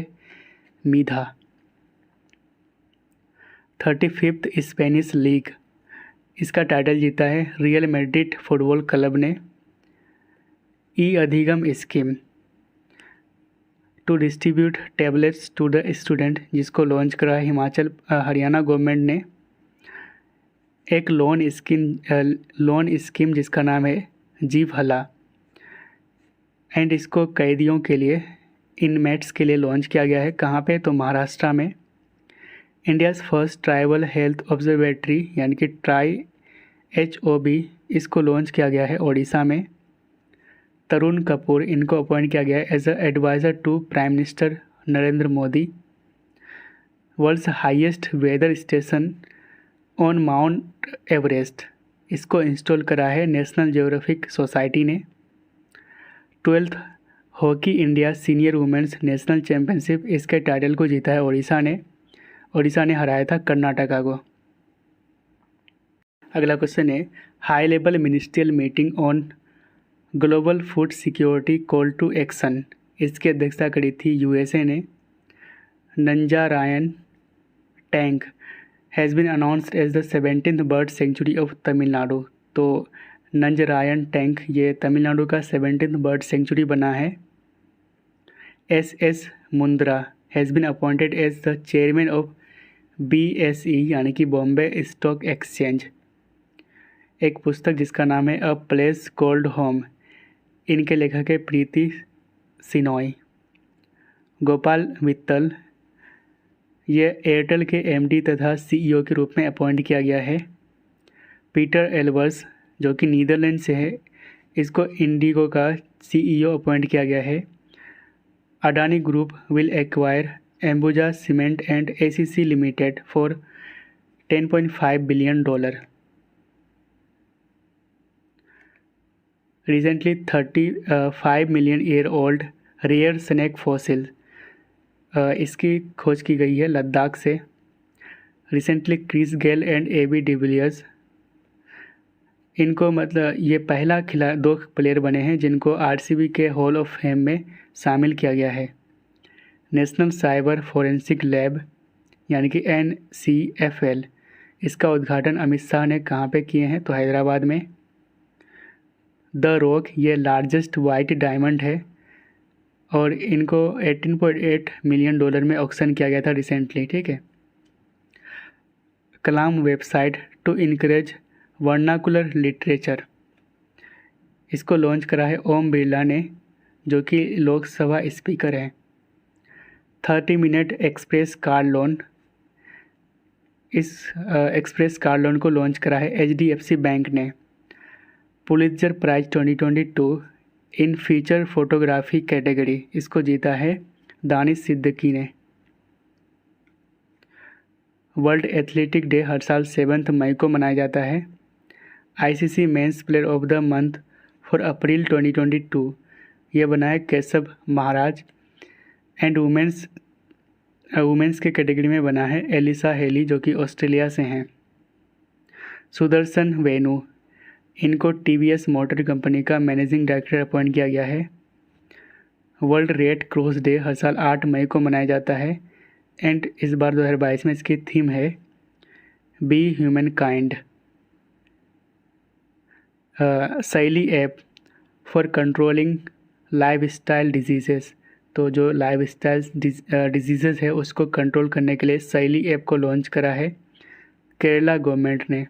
Midha. 35th Spanish league, इसका टाइटल जीता है रियल मैड्रिड फुटबॉल क्लब ने। E Adhigam scheme to distribute tablets to the student, जिसको लॉन्च करा है हरियाणा गवर्नमेंट ने। एक लोन स्कीम जिसका नाम है जी भला एंड इसको कैदियों के लिए, इनमेट्स के लिए लॉन्च किया गया है। कहाँ पे? तो महाराष्ट्र में। India's first tribal health observatory यानी कि HOB इसको लॉन्च किया गया है ओडिशा में। तरुण कपूर इनको अपॉइंट किया गया है as a adviser to prime minister Narendra Modi. World's highest weather station on Mount Everest, इसको इंस्टॉल करा है नेशनल ज्योग्राफिक सोसाइटी ने। 12th hockey India senior women's national championship, इसके टाइटल को जीता है ओडिशा ने हराया था कर्नाटका को। अगला क्वेश्चन है, high level ministerial meeting on global food security call to action, इसकी अध्यक्षता करी थी USA ने। Nanjarayan tank has been announced as the 17th bird sanctuary of Tamil Nadu. तो नंजरायन टैंक ये तमिलनाडु का 17th बर्ड सेंचुरी बना है। SS Mundra has been appointed as the chairman of BSE यानी कि बॉम्बे स्टॉक एक्सचेंज। एक पुस्तक जिसका नाम है अ प्लेस कॉल्ड होम, इनके लेखक है प्रीति सिनॉय। गोपाल मित्तल ये एयरटेल के MD तथा CEO के रूप में अपॉइंट किया गया है। पीटर एल्बर्स जो कि नीदरलैंड से है, इसको इंडिगो का CEO अपॉइंट किया गया है। Adani group will acquire Ambuja cement and ACC limited for $10.5 billion. Recently 35 million year old rare snake fossil इसकी खोज की गई है लद्दाख से। Recently Chris Gayle and AB de Villiers, इनको मतलब ये पहला दो प्लेयर बने हैं जिनको आरसीबी के हॉल ऑफ फेम में शामिल किया गया है। नेशनल साइबर फोरेंसिक लैब यानी कि NCFL, इसका उद्घाटन अमित शाह ने कहाँ पे किए हैं, तो हैदराबाद में। द रॉक, ये लार्जेस्ट वाइट डायमंड है और इनको $18.8 मिलियन में ऑक्शन किया गया था रिसेंटली, ठीक है। Kalam website to encourage vernacular literature, इसको लॉन्च करा है ओम बिरला ने, जो कि लोकसभा स्पीकर हैं। 30 मिनट एक्सप्रेस कार लोन, इस एक्सप्रेस कार लोन को लॉन्च करा है HDFC बैंक ने। पुलित्जर प्राइज 2022 इन फीचर फोटोग्राफी कैटेगरी, इसको जीता है दानिश सिद्दीकी ने। वर्ल्ड एथलेटिक डे हर साल 7 मई को मनाया जाता है। ICC men's player of the month for अप्रैल 2022 ये बना है केशव महाराज। एंड वुमेंस के कैटेगरी में बना है एलिसा हेली, जो कि ऑस्ट्रेलिया से हैं। सुदर्शन वेनु, इनको TVS मोटर कंपनी का मैनेजिंग डायरेक्टर अपॉइंट किया गया है। वर्ल्ड रेड क्रॉस डे हर साल 8 मई को मनाया जाता है। एंड इस बार 2022 में इसकी थीम है बी ह्यूमन काइंड। शैली app for controlling lifestyle diseases, तो जो लाइफस्टाइल डिजीज़ेस है उसको कंट्रोल करने के लिए शैली ऐप को लॉन्च करा है केरला गवर्नमेंट ने।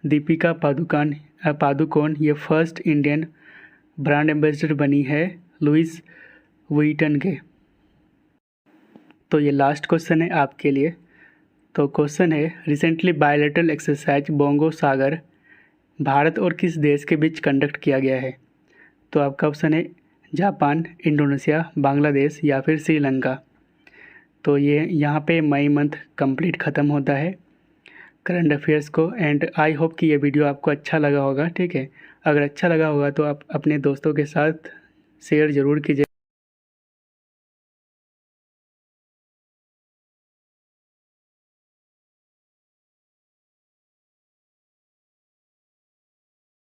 दीपिका पादुकोण ये फर्स्ट इंडियन ब्रांड एम्बेसडर बनी है लुइस वुइटन के। तो ये लास्ट क्वेश्चन है आपके लिए। तो क्वेश्चन है, रिसेंटली बायलैटरल एक्सरसाइज बोंगो सागर भारत और किस देश के बीच कंडक्ट किया गया है? तो आपका ऑप्शन है जापान, इंडोनेशिया, बांग्लादेश या फिर श्रीलंका। तो ये यहाँ पे मई मंथ कंप्लीट ख़त्म होता है करंट अफेयर्स को। एंड आई होप कि ये वीडियो आपको अच्छा लगा होगा, ठीक है। अगर अच्छा लगा होगा तो आप अपने दोस्तों के साथ शेयर ज़रूर कीजिए।